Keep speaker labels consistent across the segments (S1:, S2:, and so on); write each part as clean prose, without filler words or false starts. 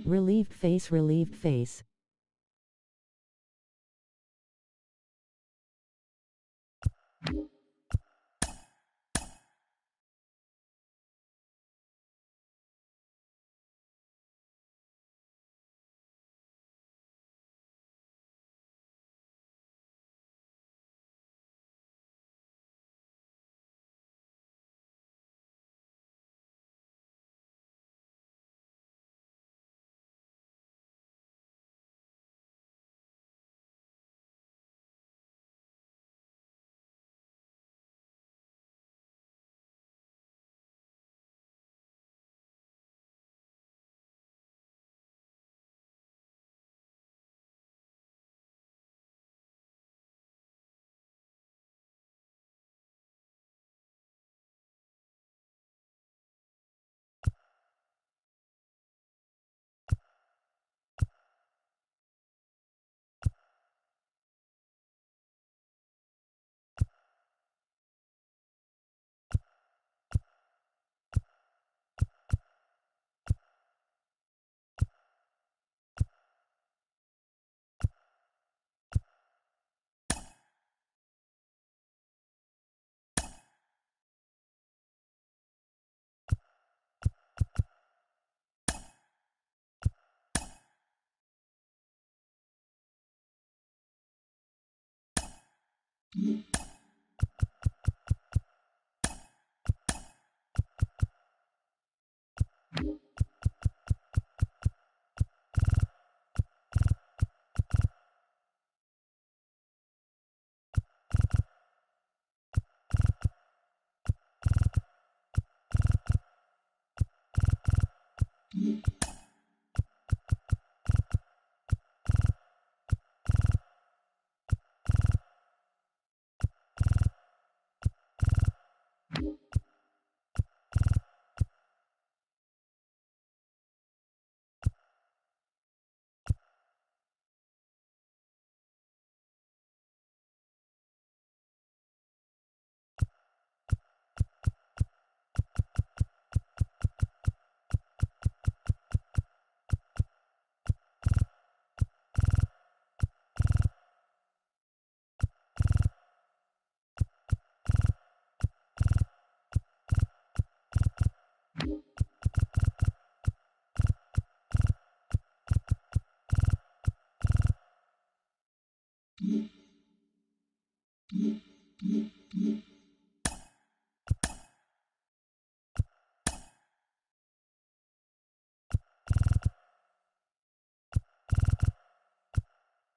S1: Relieved face, relieved face.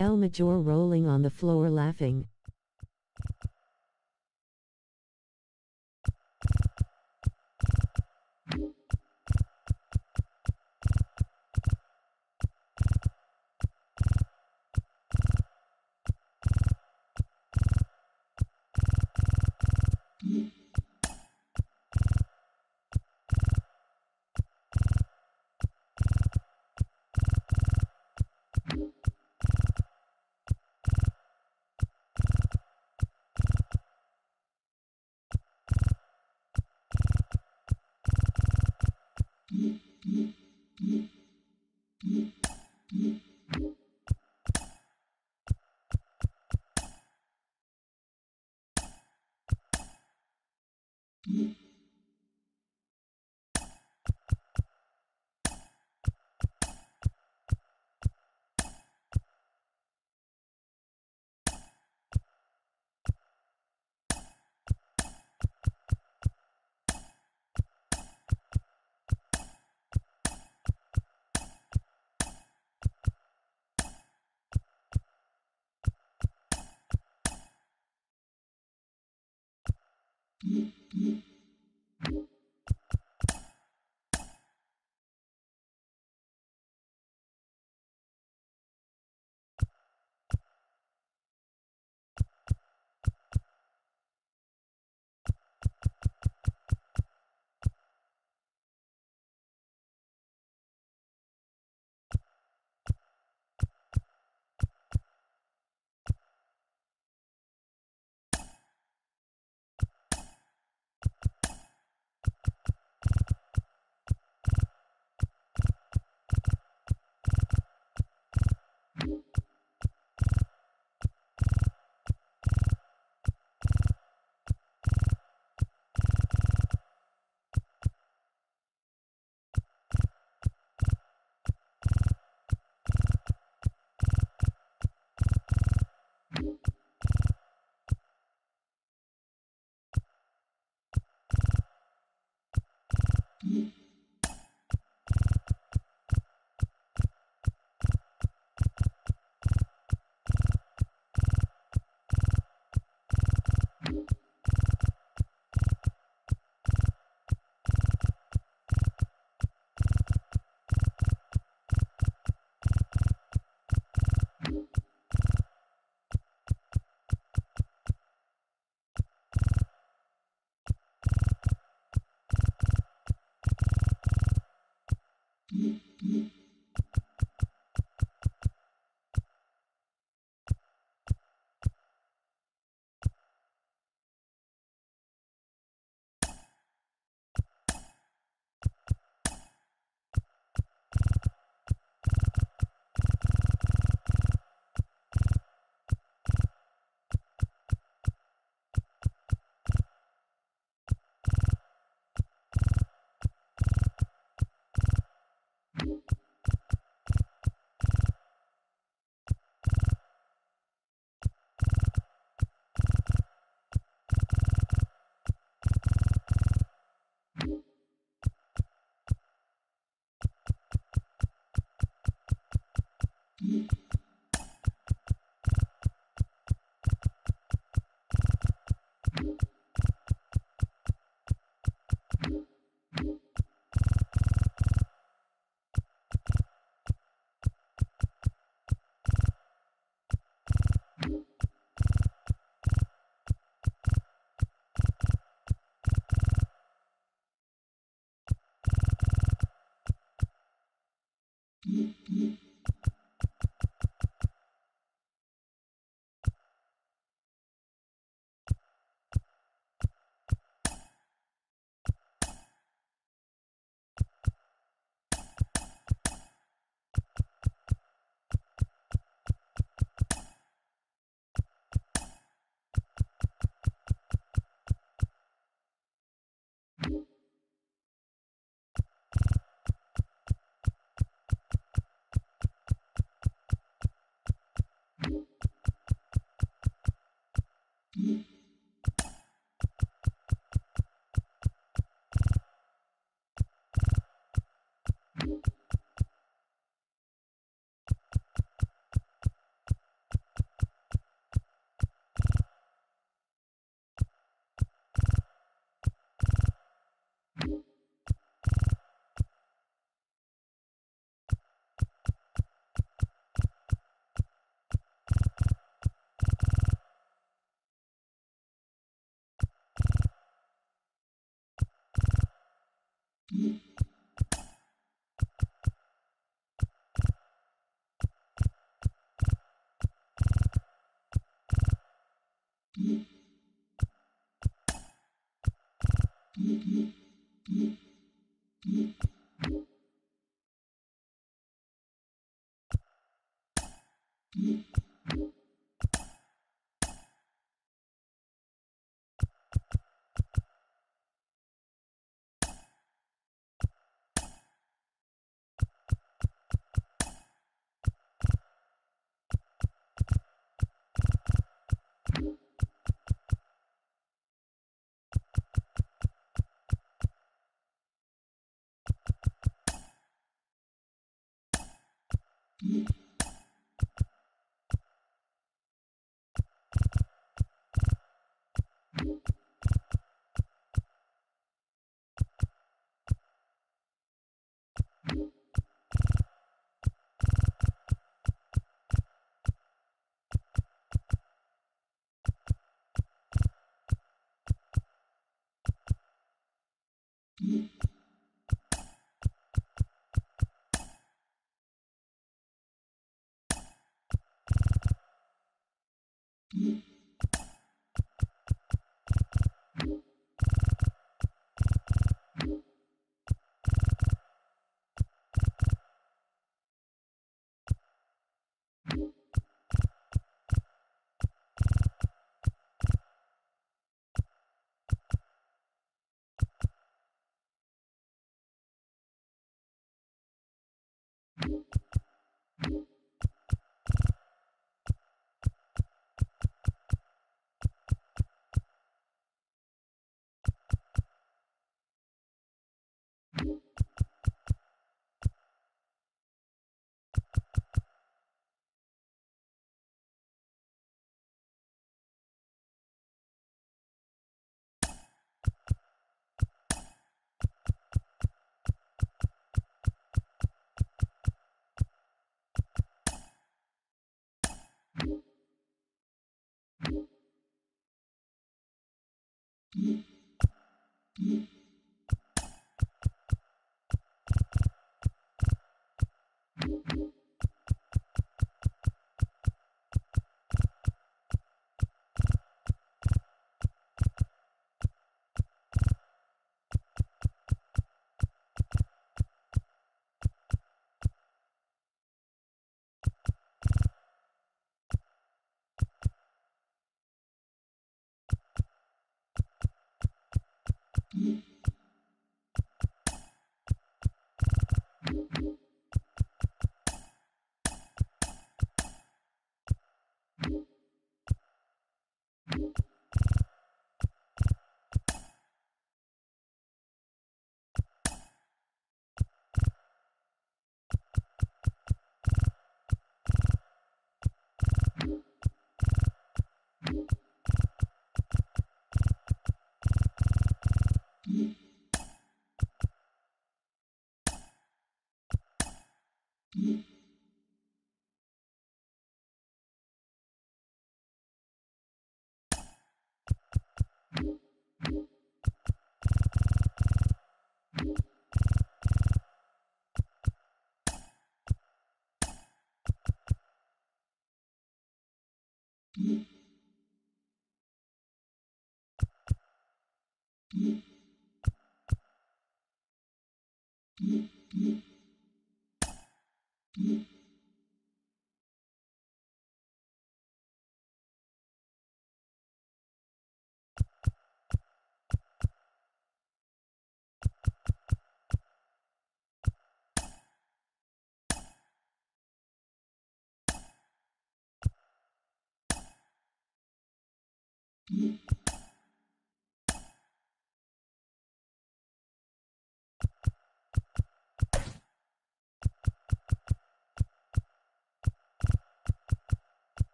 S1: El Major rolling on the floor laughing.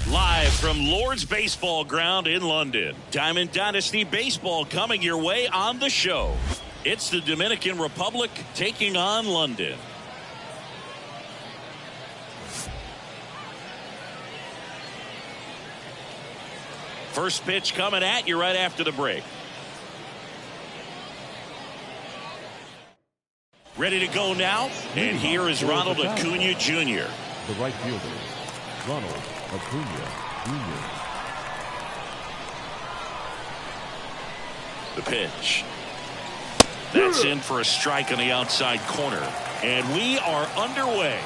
S2: Live from Lord's Baseball Ground in London, Diamond Dynasty Baseball coming your way on the show. It's the Dominican Republic taking on London. First pitch coming at you right after the break. Ready to go now, and here is Ronald Acuna Jr.
S3: The right fielder, Ronald Acuna Jr.
S2: The pitch. That's in for a strike on the outside corner. And we are underway.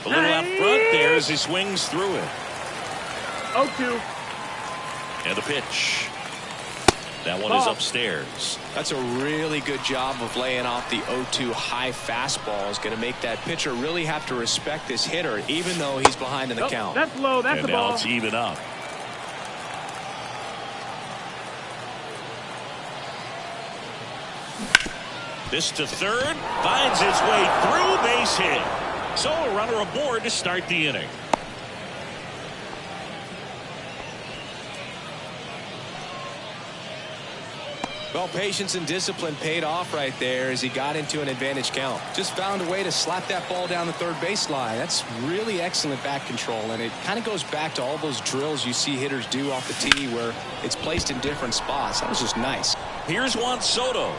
S2: A little out front there as he swings through it.
S4: 0-2.
S2: And the pitch. That one is upstairs.
S5: That's a really good job of laying off the 0-2 high fastball. Is going to make that pitcher really have to respect this hitter, even though he's behind in the count.
S4: That's low. That's
S2: and
S4: the
S2: now
S4: ball.
S2: it's even up. This to third. Finds its way through, base hit. So a runner aboard to start the inning.
S5: Well, patience and discipline paid off right there as he got into an advantage count. Just found a way to slap that ball down the third baseline. That's really excellent bat control, and it kind of goes back to all those drills you see hitters do off the tee where it's placed in different spots. That was just nice.
S2: Here's Juan Soto.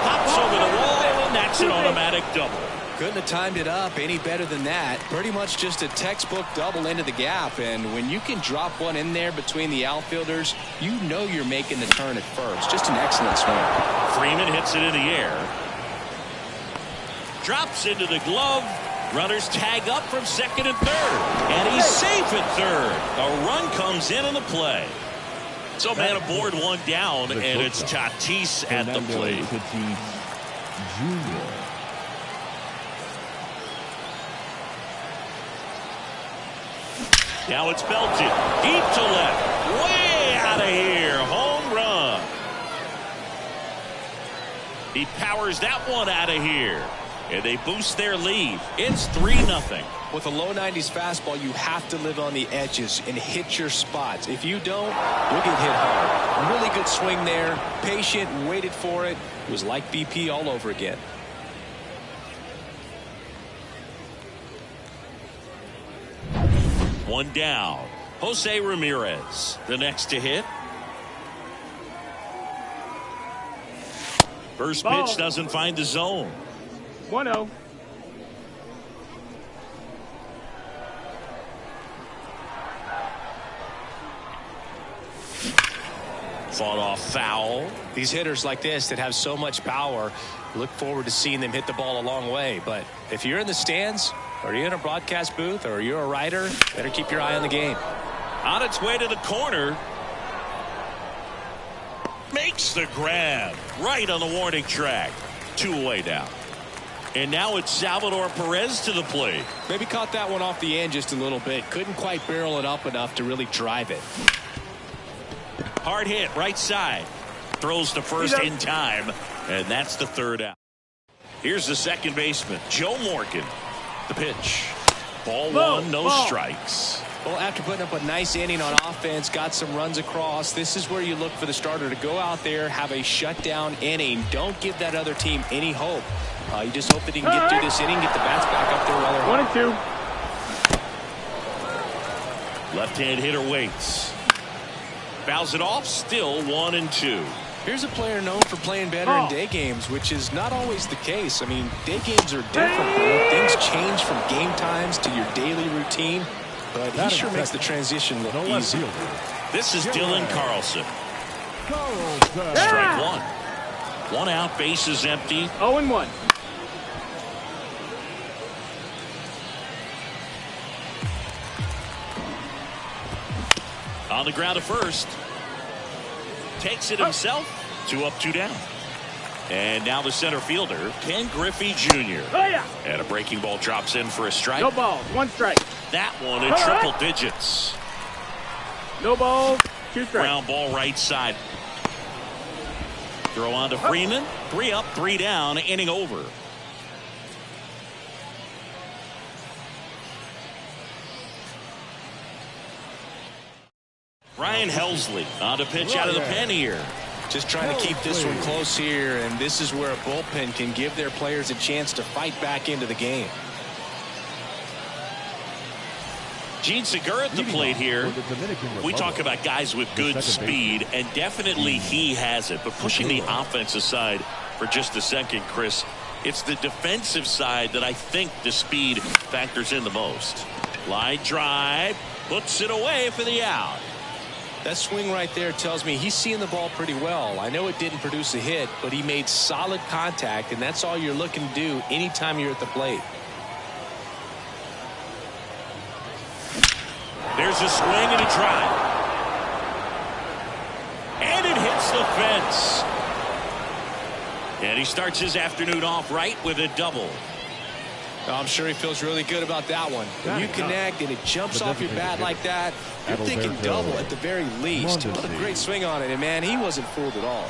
S2: Pops over the wall, and that's an automatic double.
S5: Couldn't have timed it up any better than that. Pretty much just a textbook double into the gap. And when you can drop one in there between the outfielders, you know you're making the turn at first. Just an excellent swing.
S2: Freeman hits it in the air. Drops into the glove. Runners tag up from second and third. And he's safe at third. A run comes in on the play. So man aboard, one down, and it's Tatis at the plate.
S3: Jr.
S2: Now it's belted deep to left, way out of here, home run. He powers that one out of here, and they boost their lead. It's 3-0.
S5: With a low 90s fastball, you have to live on the edges and hit your spots. If you don't, you'll get hit hard. Really good swing there, patient, waited for it. It was like BP all over again.
S2: One down. Jose Ramirez, the next to hit. First pitch doesn't find the zone.
S4: 1-0.
S2: Fought off foul.
S5: These hitters like this that have so much power, look forward to seeing them hit the ball a long way. But if you're in the stands, or you're in a broadcast booth, or you're a writer, better keep your eye on the game.
S2: On its way to the corner. Makes the grab right on the warning track. 2 away now. And now it's Salvador Perez to the plate.
S5: Maybe caught that one off the end just a little bit. Couldn't quite barrel it up enough to really drive it.
S2: Hard hit right side. Throws to first in time. And that's the third out. Here's the second baseman, Joe Morgan. The pitch. Ball one, no strikes.
S5: Well, after putting up a nice inning on offense, got some runs across, this is where you look for the starter to go out there, have a shutdown inning. Don't give that other team any hope. You just hope that he can get through this inning, get the bats back up there while they're
S4: 1-2.
S2: Left-hand hitter waits. Fouls it off, still 1-2.
S5: Here's a player known for playing better in day games, which is not always the case. I mean, day games are different. You know, things change from game times to your daily routine, but he sure makes the transition look easy.
S2: This is Dylan Carlson. Strike one. One out, bases empty.
S4: 0-1.
S2: On the ground to first. Takes it himself. 2 up, 2 down. And now the center fielder, Ken Griffey Jr. And a breaking ball drops in for a strike.
S4: No balls, 1 strike.
S2: That one in triple digits.
S4: No balls, 2 strikes.
S2: Ground ball right side. Throw on to Freeman. 3 up, 3 down, inning over. Ryan Helsley on to pitch out of the pen here.
S5: Just trying to keep this one close here, and this is where a bullpen can give their players a chance to fight back into the game.
S2: Gene Segura at the plate here. We talk about guys with good speed, and definitely he has it. But pushing the offense aside for just a second, Chris, it's the defensive side that I think the speed factors in the most. Line drive, puts it away for the out.
S5: That swing right there tells me he's seeing the ball pretty well. I know it didn't produce a hit, but he made solid contact, and that's all you're looking to do anytime you're at the plate.
S2: There's a swing and a drive. And it hits the fence. And he starts his afternoon off right with a double.
S5: I'm sure he feels really good about that one. When you connect and it jumps off your bat like that, you're thinking double at the very least. What a great swing on it, and man, he wasn't fooled at all.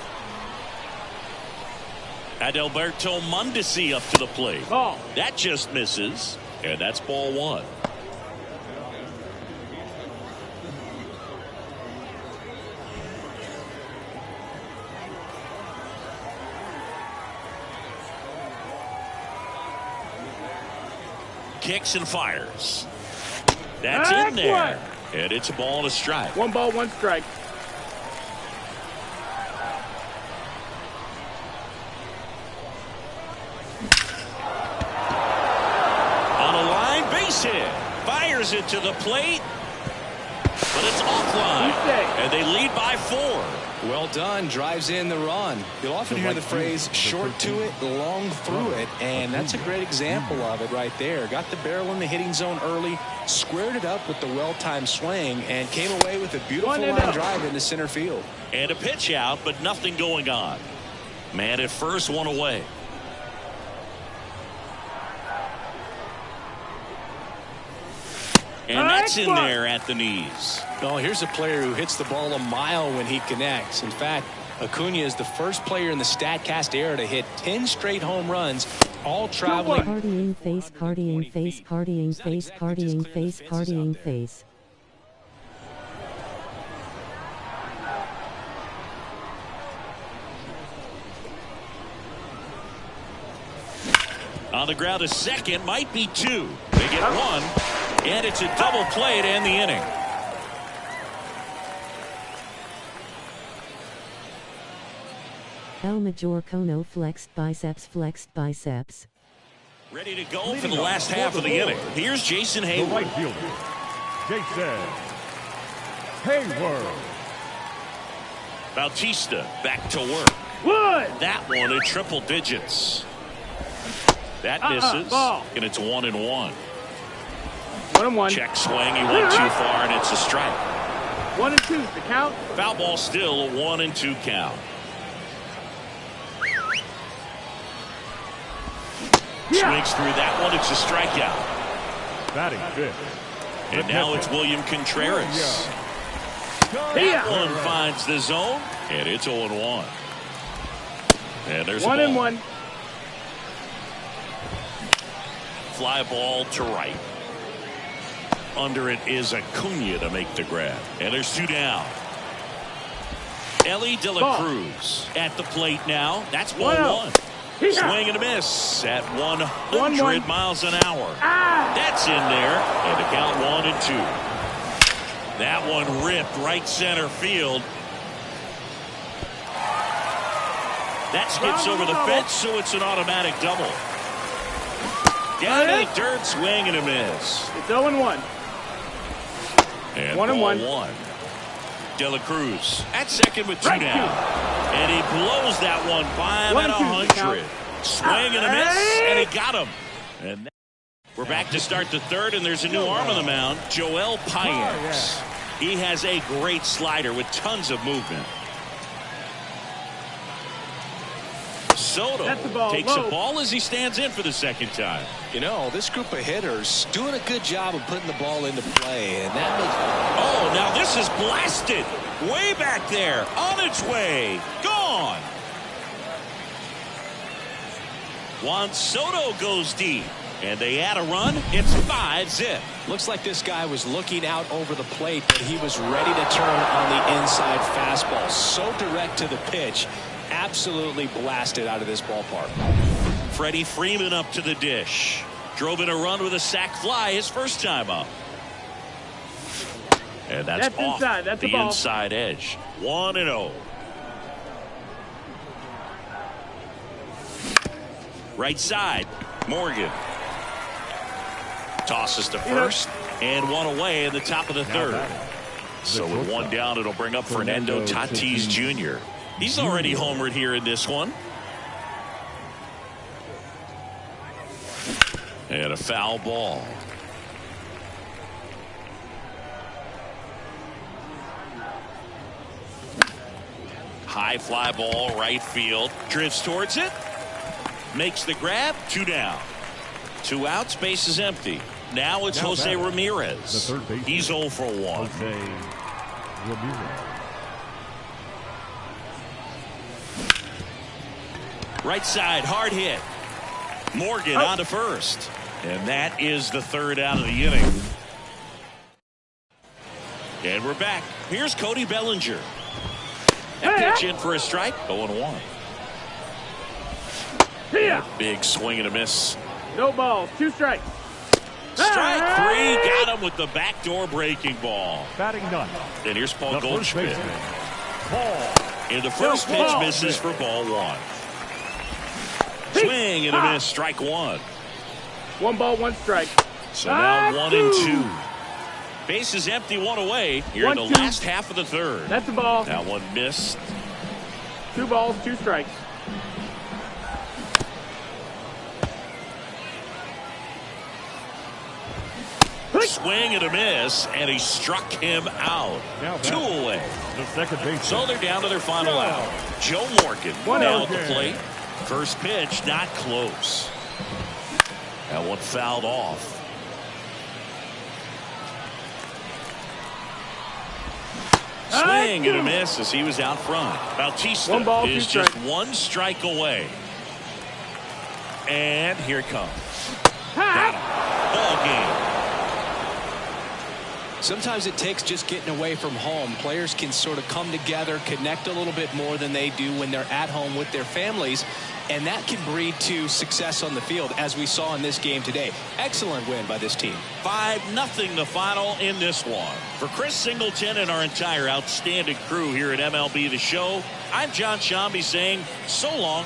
S2: Adalberto Mondesi up to the plate.
S4: Ball.
S2: That just misses, and that's ball one. Kicks and fires. That's in there. And it's a ball and a strike.
S4: 1 ball, 1 strike.
S2: On a line, base hit. Fires it to the plate. But it's offline. And they lead by 4.
S5: Well done. Drives in the run. You'll often hear the phrase short to it, long through it, and that's a great example of it right there. Got the barrel in the hitting zone early, squared it up with the well-timed swing, and came away with a beautiful line drive into center field.
S2: And a pitch out, but nothing going on. Man at first, 1 away. And that's in there at the knees.
S5: Well, here's a player who hits the ball a mile when he connects. In fact, Acuna is the first player in the StatCast era to hit 10 straight home runs, all traveling.
S1: Partying face, partying face, partying face, partying face, partying face.
S2: On the ground, a second, might be 2. They get 1. And it's a double play to end the inning.
S1: El Major Cono flexed biceps.
S2: Ready to go for the last half of the inning. Here's Jason
S3: The
S2: Hayward.
S3: right fielder, Jason Hayward.
S2: Bautista back to work. That one in triple digits. That misses. And it's 1-1.
S4: 1-1.
S2: Check swing. He went too far, and it's a strike.
S4: 1-2 the count.
S2: Foul ball still a 1-2 count. Swings through that one. It's a strikeout.
S3: Batting fifth.
S2: And now it's William Contreras. That one finds the zone, and it's 0-1. And there's a
S4: 1-1.
S2: Fly ball to right. Under it is Acuna to make the grab. And there's 2 down. Ellie De La Cruz at the plate now. That's ball 1. Swing and a miss at 100 miles an hour. That's in there. And the count 1-2. That one ripped right center field. That skips over the fence, so it's an automatic double. Down in the dirt, swing and a miss.
S4: It's 0-1.
S2: And 1-1. De La Cruz at second with 2 down. And he blows that one by him at 100. Swing and a miss, and he got him. And we're back to start the third, and there's a new arm on the mound, Joel Payens. He has a great slider with tons of movement. Soto takes a ball as he stands in for the second time.
S5: You know, this group of hitters doing a good job of putting the ball into play, and that makes...
S2: Oh, now this is blasted way back there, on its way, gone. Juan Soto goes deep, and they add a run. It's 5-zip.
S5: Looks like this guy was looking out over the plate, but he was ready to turn on the inside fastball. So direct to the pitch. Absolutely blasted out of this ballpark.
S2: Freddie Freeman up to the dish. Drove in a run with a sac fly his first time up. And that's off
S4: inside. That's
S2: the inside edge. 1-0. Right side, Morgan. Tosses to first, and 1 away in the top of the third. So with 1 down, it'll bring up Fernando Tatis Jr. He's already homered here in this one. And a foul ball. High fly ball, right field. Drifts towards it. Makes the grab. 2 down. 2 outs. Base is empty. Now it's Jose Ramirez. He's 0 for 1.
S3: Jose Ramirez.
S2: Right side, hard hit. Morgan on to first. And that is the third out of the inning. And we're back. Here's Cody Bellinger. That pitch in for a strike. 0-1. Big swing and a miss.
S4: No balls. 2 strikes.
S2: Strike 3. Got him with the backdoor breaking ball.
S3: Batting ninth.
S2: And here's Paul Goldschmidt.
S3: Paul.
S2: And the first pitch misses for ball 1. Swing and a miss. Strike 1.
S4: 1 ball, 1 strike.
S2: So now 1-2. Bases empty, 1 away. Here in the last half of the third.
S4: That's a ball.
S2: That one missed.
S4: 2 balls, 2 strikes.
S2: Swing and a miss, and he struck him out.
S3: Now
S2: 2 away.
S3: The second base.
S2: So they're down to their final out. Joe Morgan now at the plate. First pitch, not close. That one fouled off. Swing and a miss as he was out front. Bautista
S4: 1 ball, 2
S2: is just
S4: strikes.
S2: 1 strike away. And here it comes. Got him. Ball game.
S5: Sometimes it takes just getting away from home. Players can sort of come together, connect a little bit more than they do when they're at home with their families. And that can breed to success on the field, as we saw in this game today. Excellent win by this team.
S2: 5-0 the final in this one. For Chris Singleton and our entire outstanding crew here at MLB The Show, I'm John Shambi saying so long.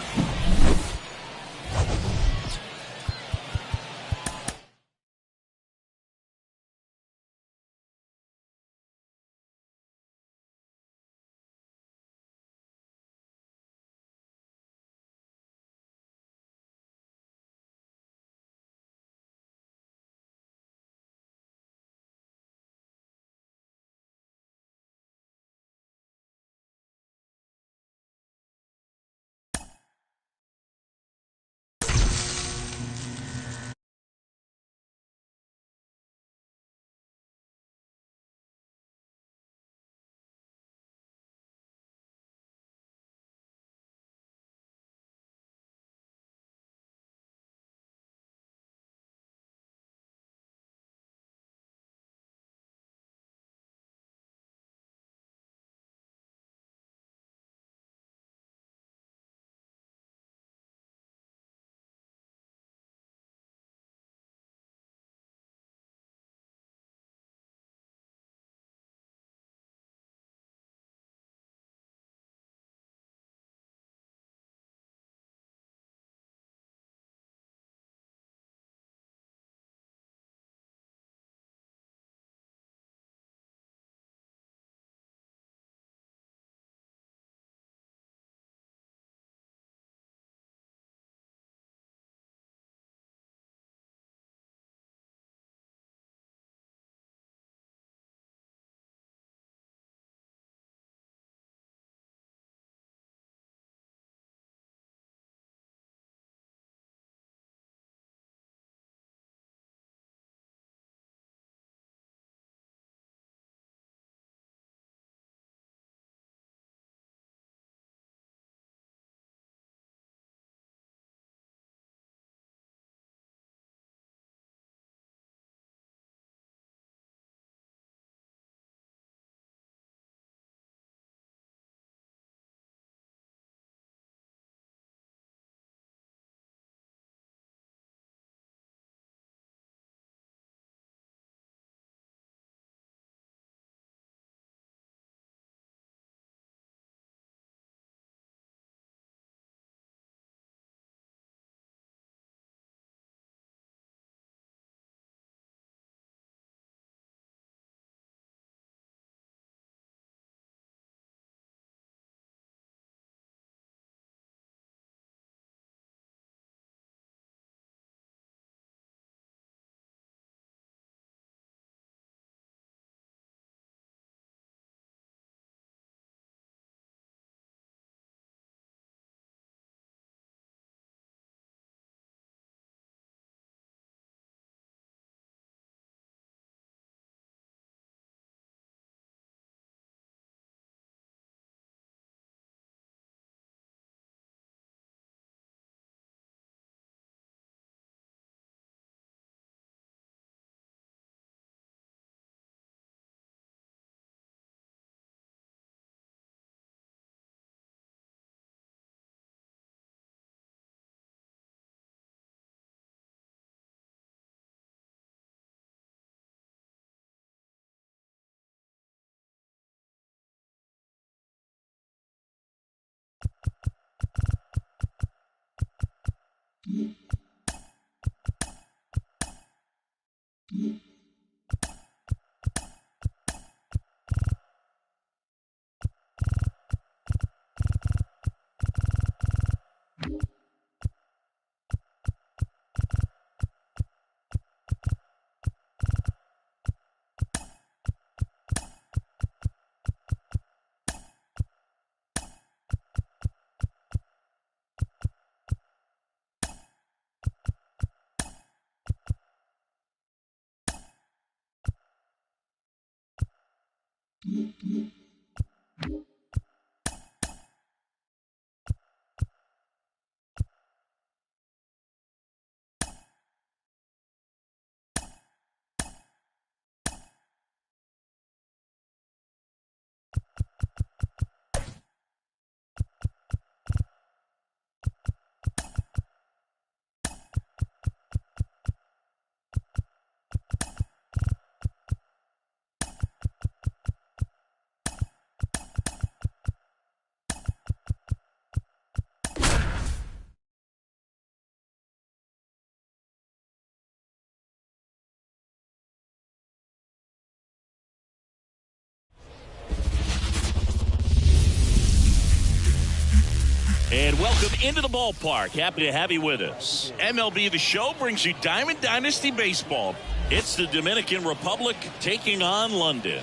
S2: And welcome into the ballpark. Happy to have you with us. MLB The Show brings you Diamond Dynasty Baseball. It's the Dominican Republic taking on London.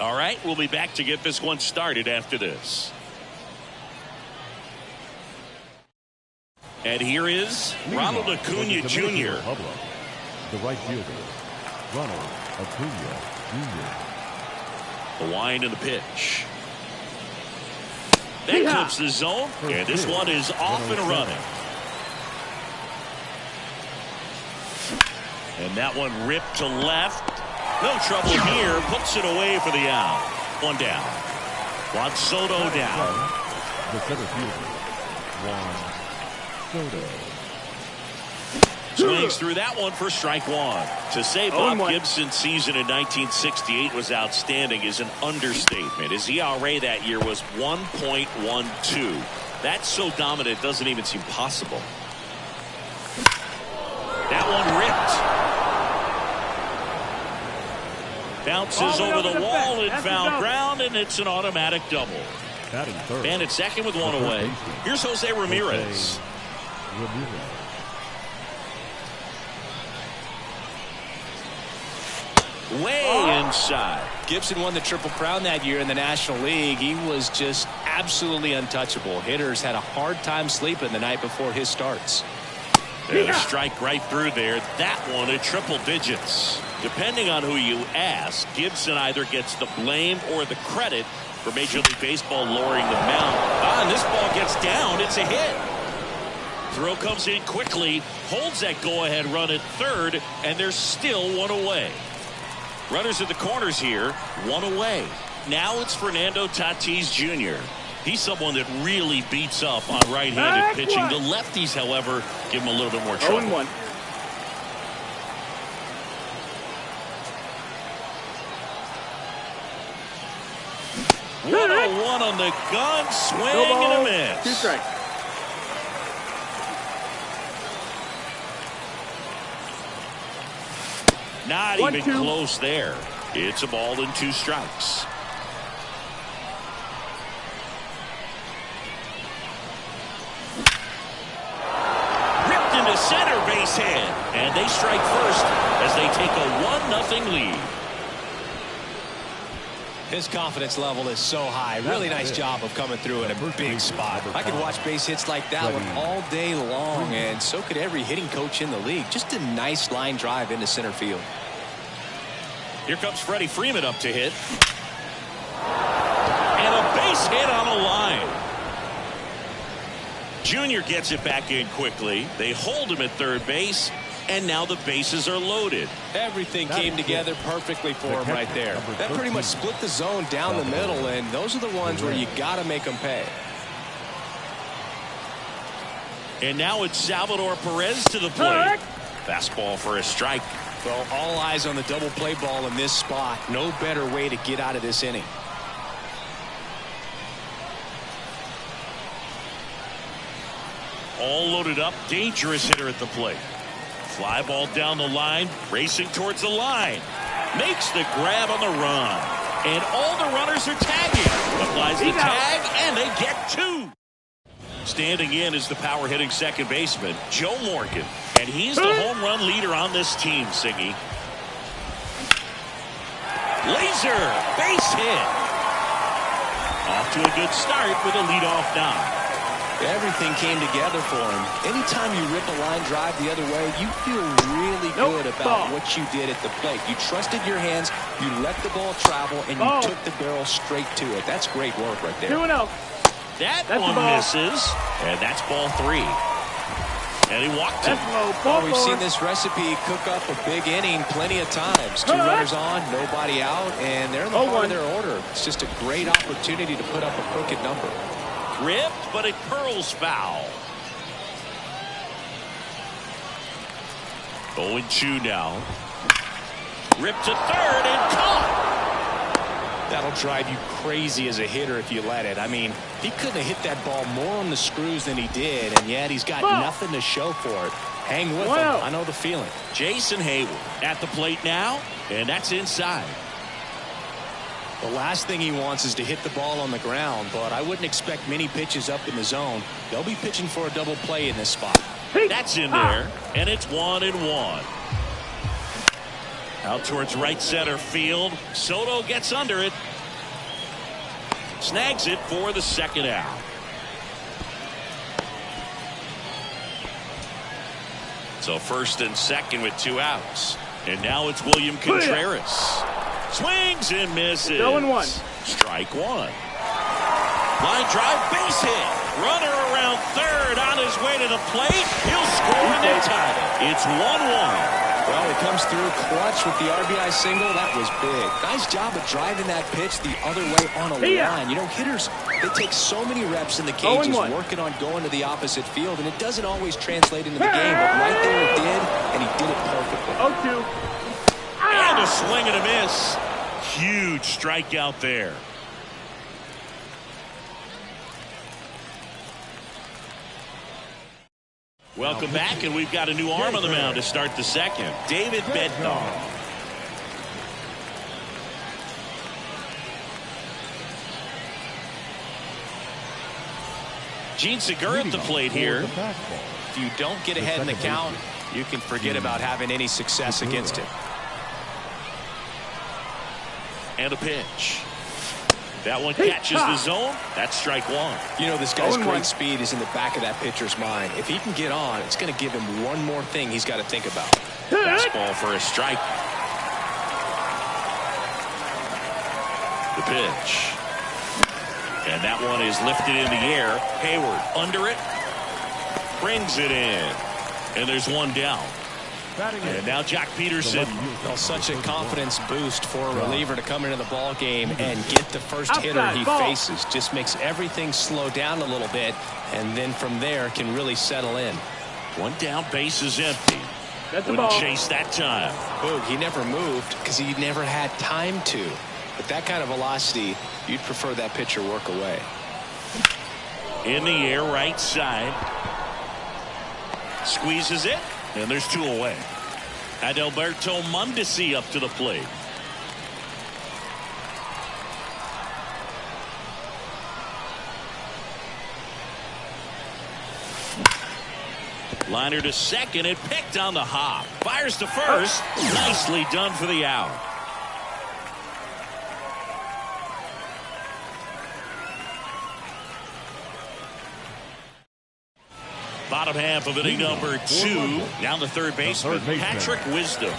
S2: All right, we'll be back to get this one started after this. And here is Ronald Acuna Jr.
S3: The right fielder, Ronald Acuna Jr.
S2: The wind and the pitch. That clips the zone, and this one is off and running. And that one ripped to left. No trouble here. Puts it away for the out. One down. Juan Soto down.
S3: The center fielder, Juan Soto.
S2: Swings through that one for strike one. To say Bob Gibson's season in 1968 was outstanding is an understatement. His ERA that year was 1.12. That's so dominant it doesn't even seem possible. That one ripped. Bounces over the wall and foul ground, and it's an automatic double. And at second with one away. Here's Jose Ramirez. Way inside.
S5: Gibson won the Triple Crown that year in the National League. He was just absolutely untouchable. Hitters had a hard time sleeping the night before his starts.
S2: And a strike right through there. That one at triple digits. Depending on who you ask, Gibson either gets the blame or the credit for Major League Baseball lowering the mound. And this ball gets down. It's a hit. Throw comes in quickly, holds that go-ahead run at third, and there's still one away. Runners at the corners here, one away. Now it's Fernando Tatis Jr. He's someone that really beats up on right-handed pitching. The lefties, however, give him a little bit more trouble.
S4: 0-1.
S2: One on the gun, swing and a miss.
S4: 2 strikes.
S2: Not even close there. It's a ball and 2 strikes. Ripped into center, base hit. And they strike first as they take a 1-0 lead.
S5: His confidence level is so high. Really nice job of coming through in a big spot. I could watch base hits like that one all day long, and so could every hitting coach in the league. Just a nice line drive into center field.
S2: Here comes Freddie Freeman up to hit. And a base hit on a line. Junior gets it back in quickly. They hold him at third base. And now the bases are loaded.
S5: Everything came together perfectly for him right there. That pretty much split the zone down the middle, and those are the ones where you got to make them pay.
S2: And now it's Salvador Perez to the plate. Fastball for a strike.
S5: Well, all eyes on the double play ball in this spot. No better way to get out of this inning.
S2: All loaded up, dangerous hitter at the plate. Fly ball down the line, racing towards the line. Makes the grab on the run. And all the runners are tagging. Applies the tag, and they get 2. Standing in is the power hitting second baseman, Joe Morgan. And he's the home run leader on this team, Singy. Laser, base hit. Off to a good start with a leadoff knock.
S5: Everything came together for him. Anytime you rip a line drive the other way, you feel really good about what you did at the plate. You trusted your hands, you let the ball travel, and you took the barrel straight to it. That's great work right there.
S4: 2-0.
S2: That's one misses, and that's ball 3. And he walked him.
S5: Well, we've seen this recipe cook up a big inning plenty of times. 2 runners on, nobody out, and they're in the heart of their order. It's just a great opportunity to put up a crooked number.
S2: Ripped, but it curls foul. 0-2 now. Ripped to third and caught.
S5: That'll drive you crazy as a hitter if you let it. I mean, he couldn't have hit that ball more on the screws than he did, and yet he's got nothing to show for it. Hang with him. I know the feeling.
S2: Jason Hayward at the plate now, and that's inside.
S5: The last thing he wants is to hit the ball on the ground, but I wouldn't expect many pitches up in the zone. They'll be pitching for a double play in this spot.
S2: That's in there, and it's 1-1. Out towards right center field. Soto gets under it. Snags it for the second out. So first and second with 2 outs. And now it's William Contreras. Swings and misses.
S4: 0-1.
S2: Strike 1. Line drive, base hit. Runner around third on his way to the plate. He'll score and they tie it. It's 1-1.
S5: Well, he comes through clutch with the RBI single. That was big. Nice job of driving that pitch the other way on a line. You know, hitters, they take so many reps in the cages working on going to the opposite field, and it doesn't always translate into the game. But right there it did, and he did it perfectly.
S4: 0-2.
S2: And a swing and a miss. Huge strikeout there. Welcome back, and we've got a new arm on the mound to start the second. David Bednar. Gene Segura at the plate here.
S5: If you don't get ahead in the count, you can forget about having any success against him.
S2: And a pitch. That one catches the zone. That's strike 1.
S5: You know, this guy's great speed is in the back of that pitcher's mind. If he can get on, it's going to give him one more thing he's got to think about.
S2: Fastball for a strike. The pitch. And that one is lifted in the air. Hayward under it. Brings it in. And there's one down. And now Jack Peterson.
S5: Well, such a confidence boost for a reliever to come into the ball game and get the first hitter he faces. Just makes everything slow down a little bit, and then from there can really settle in.
S2: One down, base is empty. Wouldn't chase that time.
S5: Boog, he never moved because he never had time to. But that kind of velocity, you'd prefer that pitcher work away.
S2: In the air, right side. Squeezes it. And there's 2 away. Adalberto Mondesi up to the plate. Liner to second and picked on the hop. Fires to first. Nicely done for the out. Bottom half of inning number 2. Down the third baseman, Patrick Wisdom.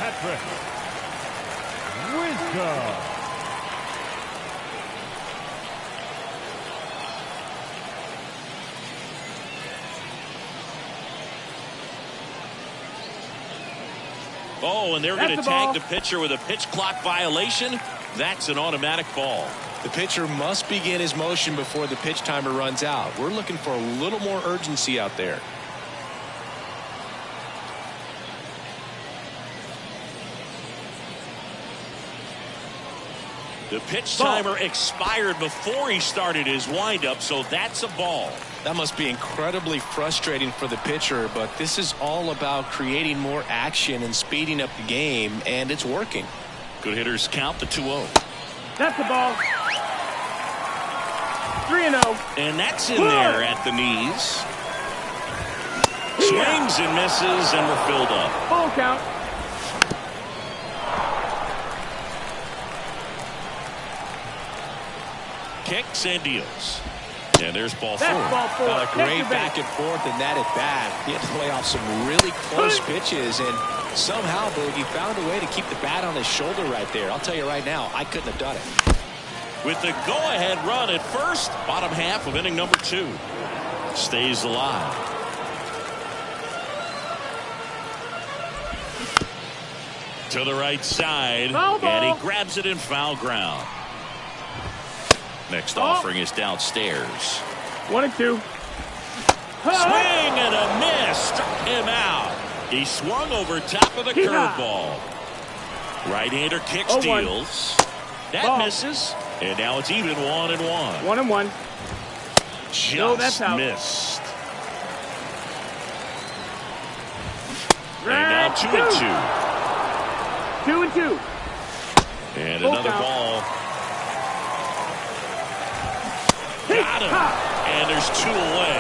S2: Oh, and they're going to tag the pitcher with a pitch clock violation. That's an automatic ball.
S5: The pitcher must begin his motion before the pitch timer runs out. We're looking for a little more urgency out there.
S2: The pitch
S4: Ball.
S2: timer expired before he started his windup, so that's a ball.
S5: That must be incredibly frustrating for the pitcher, but this is all about creating more action and speeding up the game, and it's working.
S2: Good hitters count the 2-0.
S4: That's the ball. 3-0.
S2: And that's in there at the knees. Swings and misses, and we're filled up.
S4: Full count.
S2: Kicks and deals. And there's ball four.
S4: That's ball 4.
S5: A great
S4: Next
S5: back and forth in that at bat. He had to play off some really close pitches, and somehow, Boogie found a way to keep the bat on his shoulder right there. I'll tell you right now, I couldn't have done it.
S2: With the go-ahead run at first, bottom half of inning number 2. Stays alive. To the right side,
S4: Foul ball.
S2: and he grabs it in foul ground. Next offering is downstairs.
S4: 1 and 2.
S2: Swing and a miss. Struck him out. He swung over top of the curveball. Right-hander kicks,
S4: 0-1.
S2: deals. That
S4: Ball.
S2: misses. And now it's even 1-1.
S4: 1 and 1.
S2: Just
S4: No, that's out.
S2: missed. And now 2 and 2.
S4: 2 and 2.
S2: And
S4: Full
S2: another
S4: count.
S2: ball. Got him. And there's 2 away.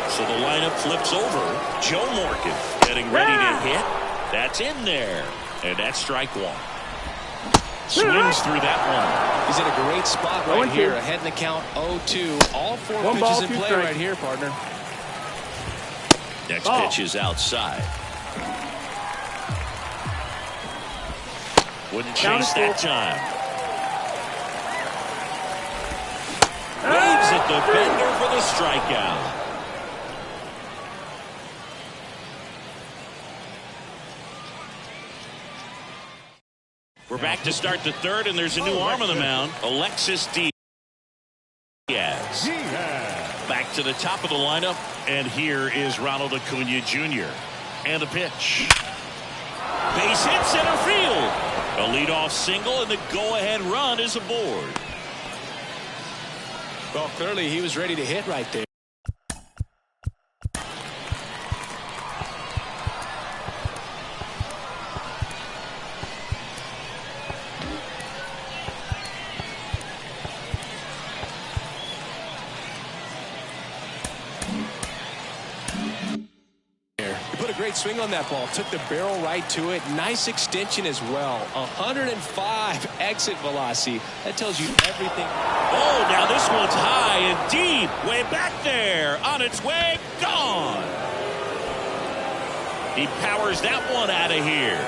S2: So the lineup flips over. Joe Morgan getting ready to hit. That's in there. And that's strike 1. Swings through that one.
S5: He's in a great spot right
S4: 0-2.
S5: here. Ahead in the count 0-2. All 4
S4: One
S5: pitches
S4: ball,
S5: in
S4: 2
S5: play
S4: strikes.
S5: right here, partner.
S2: Next
S4: Ball.
S2: pitch is outside. Wouldn't
S4: Count
S2: chase
S4: is
S2: that
S4: full.
S2: time. Waves at the bender for the strikeout. We're back to start the 3rd, and there's a new arm on the mound, Alexis Diaz. Back to the top of the lineup, and here is Ronald Acuna Jr. And the pitch. Base hit, center field. A leadoff single, and the go-ahead run is aboard.
S5: Well, clearly he was ready to hit right there. Great swing on that ball. Took the barrel right to it. Nice extension as well. 105 exit velocity. That tells you everything.
S2: Oh, now this one's high and deep. Way back there. On its way. Gone. He powers that one out of here.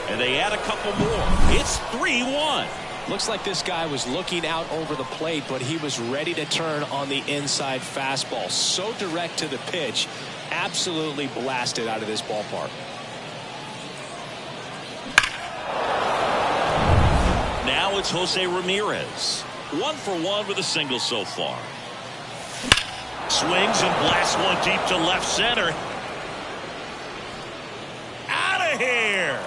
S2: And they add a couple more. It's 3-1.
S5: Looks like this guy was looking out over the plate, but he was ready to turn on the inside fastball. So direct to the pitch. Absolutely blasted out of this ballpark.
S2: Now it's Jose Ramirez. 1 for 1 with a single so far. Swings and blasts one deep to left center. Out of here.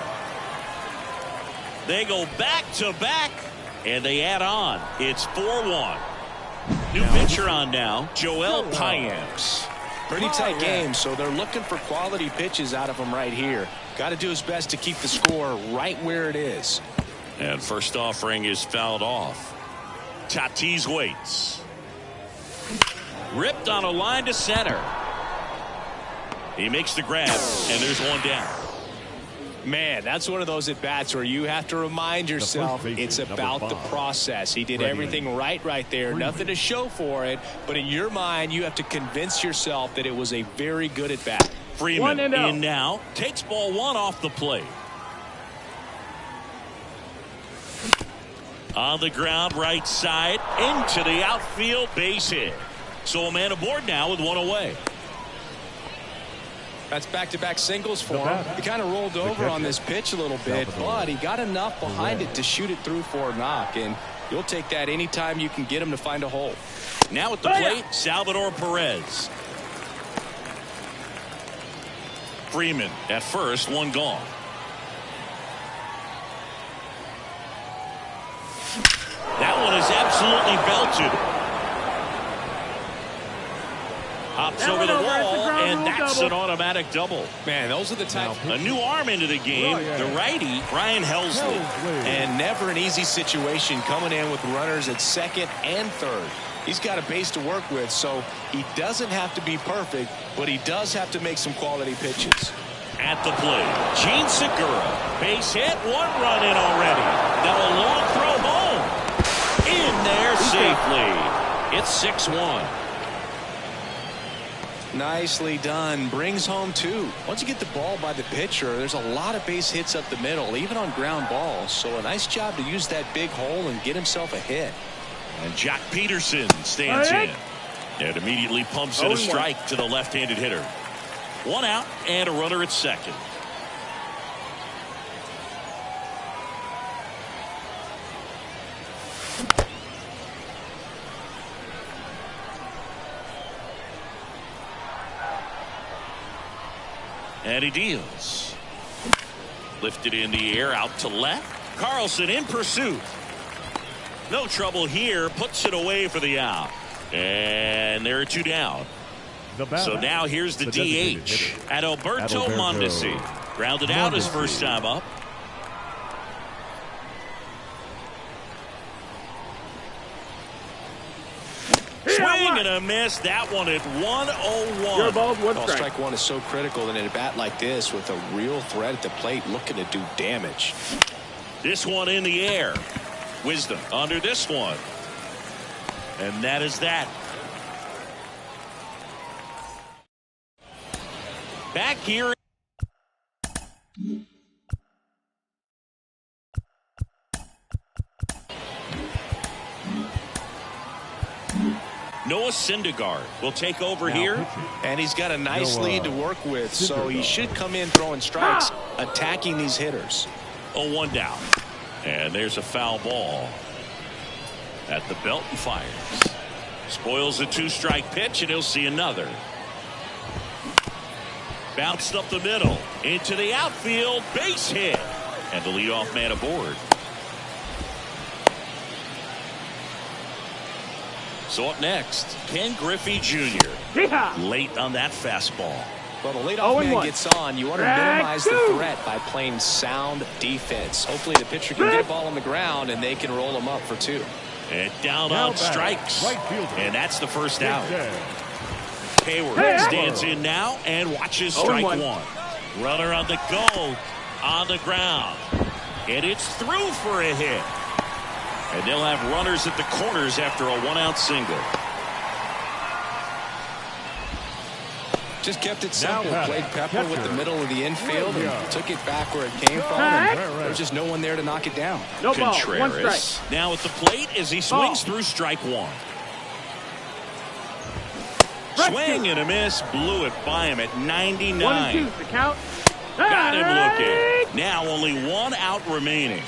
S2: They go back to back, and they add on. It's 4-1. New pitcher on now, Joel Payamps.
S5: Pretty tight game, so they're looking for quality pitches out of him right here. Got to do his best to keep the score right where it is.
S2: And first offering is fouled off. Tatis waits. Ripped on a line to center. He makes the grab, and there's one down.
S5: Man, that's one of those at-bats where you have to remind yourself it's about the process. He did everything right there. Nothing to show for it, but in your mind, you have to convince yourself that it was a very good at-bat.
S2: Freeman in now. Takes ball 1 off the plate. On the ground, right side, into the outfield, base hit. So a man aboard now with 1 away.
S5: That's back-to-back singles for him. He kind of rolled over on this pitch a little bit, but he got enough behind it to shoot it through for a knock, and you'll take that anytime you can get him to find a hole.
S2: Now at the plate, Salvador Perez. Freeman at first, 1 gone. absolutely belted. Hops over the wall, and that's an automatic double.
S5: Man, those are the type.
S2: A new arm into the game, the righty, Brian Helsley.
S5: And never an easy situation coming in with runners at second and third. He's got a base to work with, so he doesn't have to be perfect, but he does have to make some quality pitches.
S2: At the plate, Gene Segura. Base hit, 1 run in already. Now a long throw home. In there safely. It's 6-1.
S5: Nicely done. Brings home 2. Once you get the ball by the pitcher, there's a lot of base hits up the middle, even on ground balls. So a nice job to use that big hole and get himself a hit.
S2: And Jack Peterson stands in. And immediately pumps in a strike to the left-handed hitter. 1 out and a runner at second. And he deals. Lifted in the air out to left. Carlson in pursuit. No trouble here. Puts it away for the out. And there are 2 down. So now here's the DH at Alberto Mondesi. Grounded out his first time up. Swing and a miss. That one at 101.
S4: Your ball, 1 strike.
S5: Strike 1 is so critical in a bat like this with a real threat at the plate looking to do damage.
S2: This one in the air. Wisdom under this one. And that is that. Back here. Noah Syndergaard will take over here.
S5: And he's got a nice lead to work with, so he should come in throwing strikes, attacking these hitters.
S2: 1 down. And there's a foul ball at the belt and fires. Spoils a 2-strike pitch, and he'll see another. Bounced up the middle into the outfield, base hit, and the leadoff man aboard. So up next, Ken Griffey Jr. Late on that fastball.
S5: Well, the leadoff man gets on. You want to minimize the threat by playing sound defense. Hopefully the pitcher can get a ball on the ground and they can roll him up for 2.
S2: And down on strikes. And that's the first out. Hayward stands in now and watches strike 1. Runner on the go, on the ground. And it's through for a hit. And they'll have runners at the corners after a 1-out single.
S5: Just kept it simple. Played pepper with the middle of the infield and took it back where it came from. And there's just no one there to knock it down.
S4: No ball,
S2: Contreras
S4: 1 strike.
S2: now at the plate as he swings through strike 1. Swing and a miss. Blew it by him at 99.
S4: 1-2 the count.
S2: Got him looking. Now only 1 out remaining.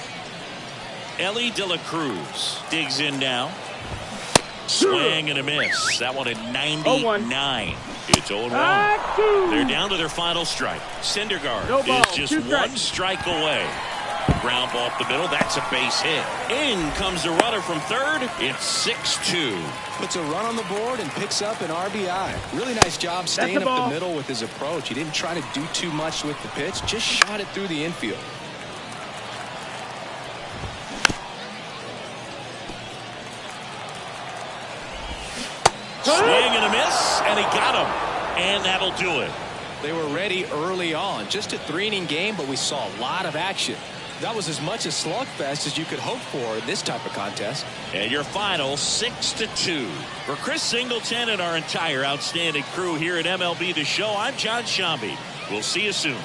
S2: Ellie De La Cruz digs in now. Swing and a miss. That one at 99. It's 0-1. They're down to their final strike. Syndergaard is just 1 strike away. Ground ball up the middle. That's a base hit. In comes the runner from third. It's 6-2.
S5: Puts a run on the board and picks up an RBI. Really nice job staying up the middle with his approach. He didn't try to do too much with the pitch. Just shot it through the infield.
S2: Swing and a miss, and he got him. And that'll do it.
S5: They were ready early on. Just a 3-inning game, but we saw a lot of action. That was as much a slugfest as you could hope for in this type of contest.
S2: And your final 6-2. For Chris Singleton and our entire outstanding crew here at MLB The Show, I'm John Shambi. We'll see you soon.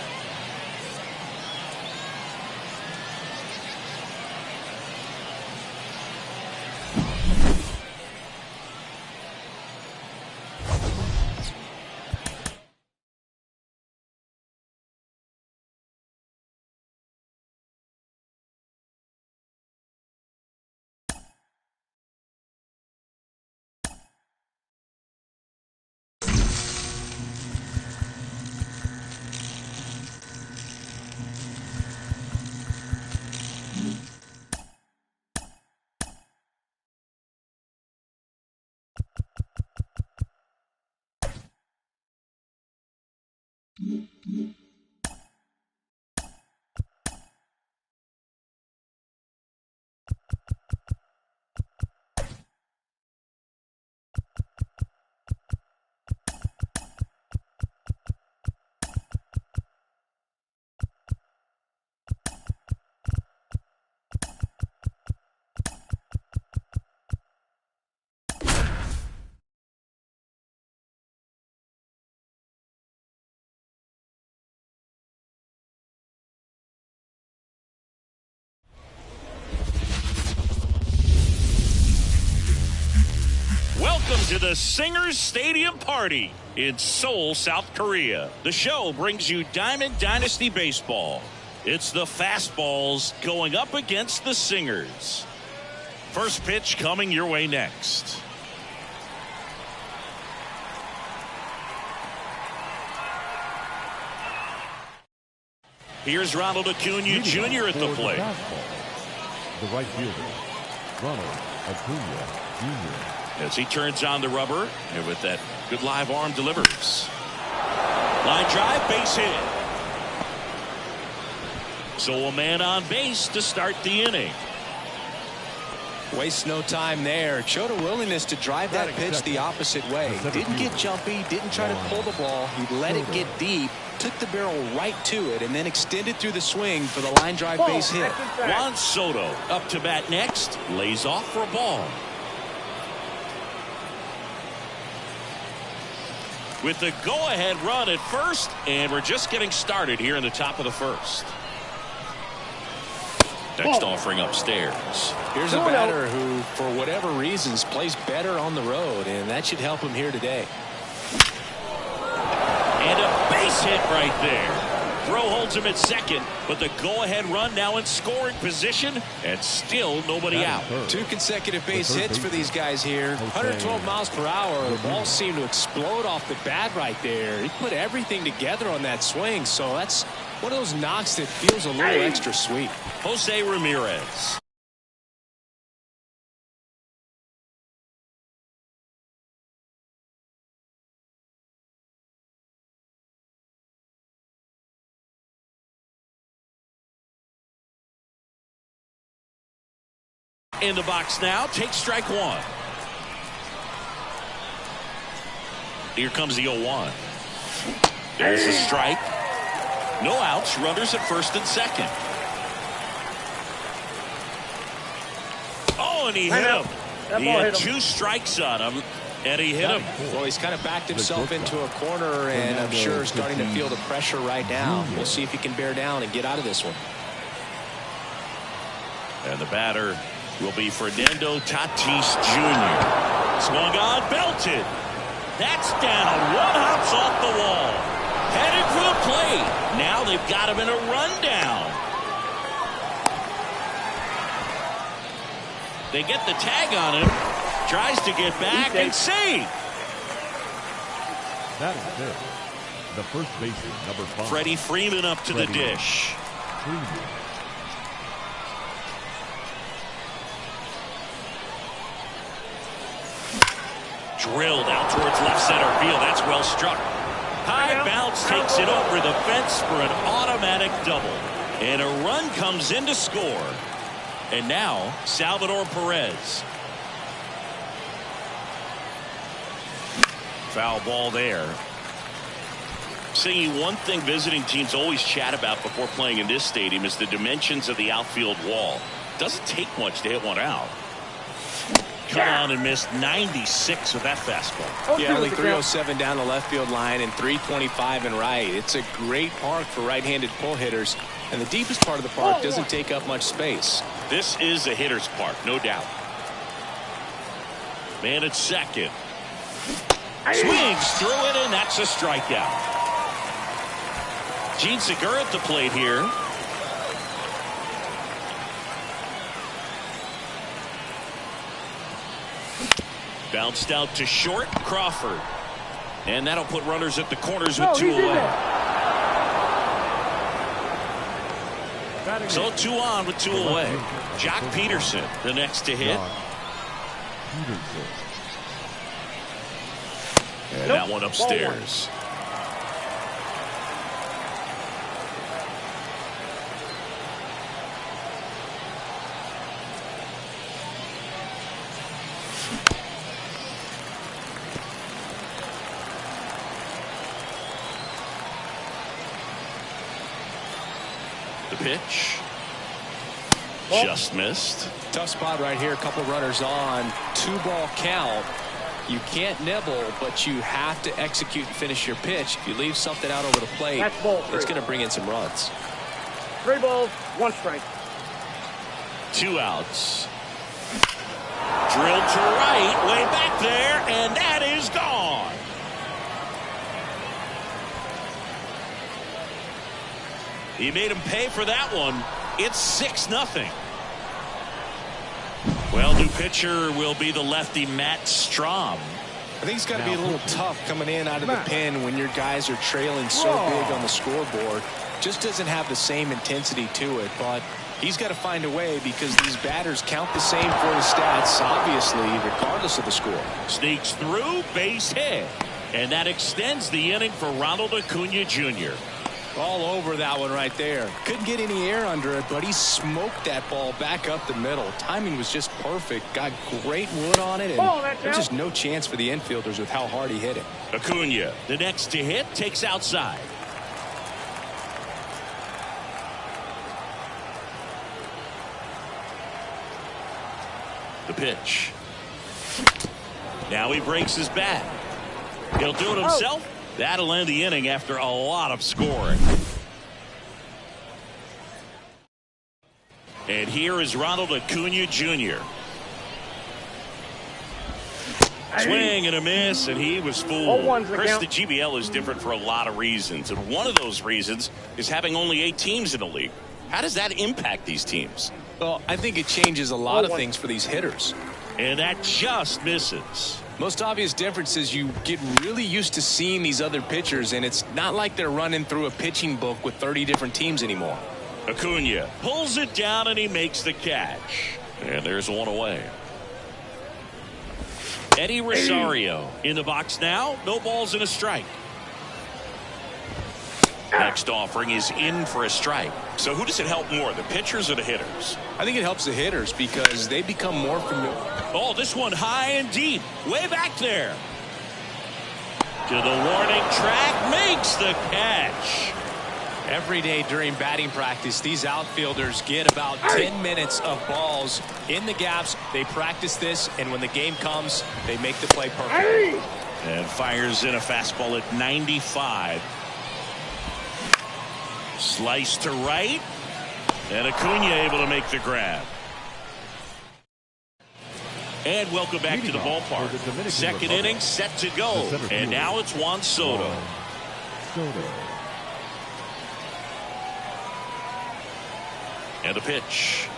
S2: Welcome to the Singers Stadium Party in Seoul, South Korea. The show brings you Diamond Dynasty Baseball. It's the fastballs going up against the Singers. First pitch coming your way next. Here's Ronald Acuna Jr. at the plate.
S3: The right fielder, Ronald Acuna Jr.
S2: As he turns on the rubber, and with that good live arm delivers. Line drive, base hit. So a man on base to start the inning.
S5: Waste no time there. Showed a willingness to drive that pitch the opposite way. Didn't get jumpy, didn't try to pull the ball. He let it get deep, took the barrel right to it, and then extended through the swing for the line drive base hit.
S2: Juan Soto up to bat next, lays off for a ball. With the go-ahead run at first, and we're just getting started here in the top of the first. Next offering upstairs.
S5: Here's a batter who, for whatever reasons, plays better on the road, and that should help him here today.
S2: And a base hit right there. Throw holds him at second, but the go-ahead run now in scoring position, and still nobody out.
S5: Two consecutive base hits for these guys here. 112 miles per hour. The ball seemed to explode off the bat right there. He put everything together on that swing, so that's one of those knocks that feels a little extra sweet.
S2: Jose Ramirez. In the box now, takes strike one. Here comes the 0-1. There's a strike. No outs, runners at first and second. Oh, and he hit him. He had two strikes on him, and he hit him.
S5: Well, he's kind of backed himself into a corner, and I'm sure starting to feel the pressure right now. We'll see if he can bear down and get out of this one.
S2: And the batter will be Fernando Tatis Jr. Swung on, belted. That's down. One hops off the wall. Headed for the plate. Now they've got him in a rundown. They get the tag on him. Tries to get back and save.
S3: That is it. The first baseman, number 5.
S2: Freddie Freeman up to the dish. Drilled out towards left center field. That's well struck. High bounce takes it over the fence for an automatic double. And a run comes in to score. And now Salvador Perez. Foul ball there. Seeing one thing visiting teams always chat about before playing in this stadium is the dimensions of the outfield wall. Doesn't take much to hit one out. Come on and missed 96 with that fastball.
S5: Yeah, only 307 down the left field line and 325 in right. It's a great park for right-handed pull hitters, and the deepest part of the park doesn't take up much space.
S2: This is a hitter's park, no doubt. Man at second. Swings through it, and that's a strikeout. Gene Segura at the plate here. Bounced out to short, Crawford. And that'll put runners at the corners with 2 away. So 2 on with 2 away. Jock Peterson, the next to hit. And that one upstairs. pitch. Just missed.
S5: Tough spot right here. A couple runners on. 2-ball count. You can't nibble, but you have to execute and finish your pitch. If you leave something out over the plate, it's going to bring in some runs.
S4: 3 balls, 1 strike.
S2: 2 outs. Drilled to right, way back there, and that is gone. He made him pay for that one. It's 6-0. Well, new pitcher will be the lefty Matt Strahm.
S5: I think it's got to be a little tough coming in out of the pen when your guys are trailing so big on the scoreboard. Just doesn't have the same intensity to it, but he's got to find a way because these batters count the same for the stats, obviously, regardless of the score.
S2: Sneaks through, base hit. And that extends the inning for Ronald Acuna Jr.
S5: All over that one right there. Couldn't get any air under it, but he smoked that ball back up the middle. Timing was just perfect. Got great wood on it, and there's just no chance for the infielders with how hard he hit it.
S2: Acuna, the next to hit, takes outside. The pitch. Now he breaks his bat. He'll do it himself. That'll end the inning after a lot of scoring. And here is Ronald Acuna Jr. Swing and a miss, and he was fooled. Chris, the GBL is different for a lot of reasons, and one of those reasons is having only 8 teams in the league. How does that impact these teams?
S5: Well, I think it changes a lot of things for these hitters.
S2: And that just misses.
S5: Most obvious difference is you get really used to seeing these other pitchers, and it's not like they're running through a pitching book with 30 different teams anymore.
S2: Acuna pulls it down, and he makes the catch. And there's one away. Eddie Rosario in the box now. No balls and a strike. Next offering is in for a strike. So who does it help more, the pitchers or the hitters?
S5: I think it helps the hitters because they become more familiar.
S2: Oh, this one high and deep, way back there. To the warning track, makes the catch.
S5: Every day during batting practice, these outfielders get about 10 minutes of balls in the gaps. They practice this, and when the game comes, they make the play perfect.
S2: And fires in a fastball at 95. Slice to right, and Acuna able to make the grab. And welcome back to the ballpark. Second inning set to go, and now it's Juan Soto. And a pitch.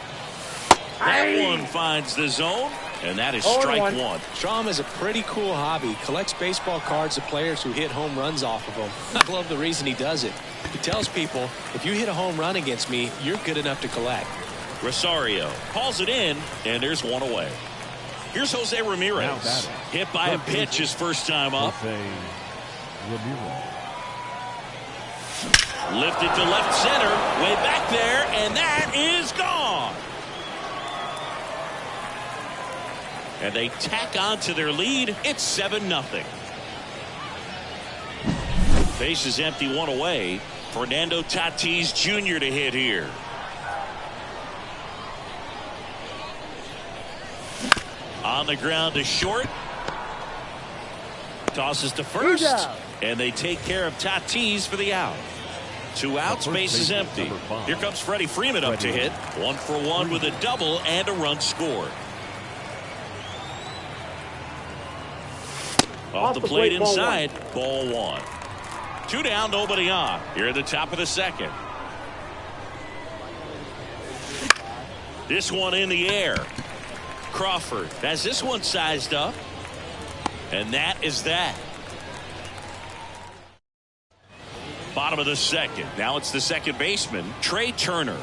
S2: That one finds the zone, and that is strike 1.
S5: Strahm is a pretty cool hobby. Collects baseball cards of players who hit home runs off of them. I love the reason he does it. He tells people, if you hit a home run against me, you're good enough to collect.
S2: Rosario calls it in, and there's one away. Here's Jose Ramirez. Hit by a pitch his first time up. Lifted to left center, way back there, and that is gone. And they tack on to their lead. It's 7-0. Base is empty, one away. Fernando Tatis Jr. to hit here. On the ground to short. Tosses to first. And they take care of Tatis for the out. 2 outs, base is empty. Here comes Freddie Freeman up to hit. 1 for 1 with a double and a run scored. Off the plate inside, ball 1. 2 down, nobody on. Here at the top of the second. This one in the air. Crawford has this one sized up. And that is that. Bottom of the second. Now it's the second baseman, Trey Turner.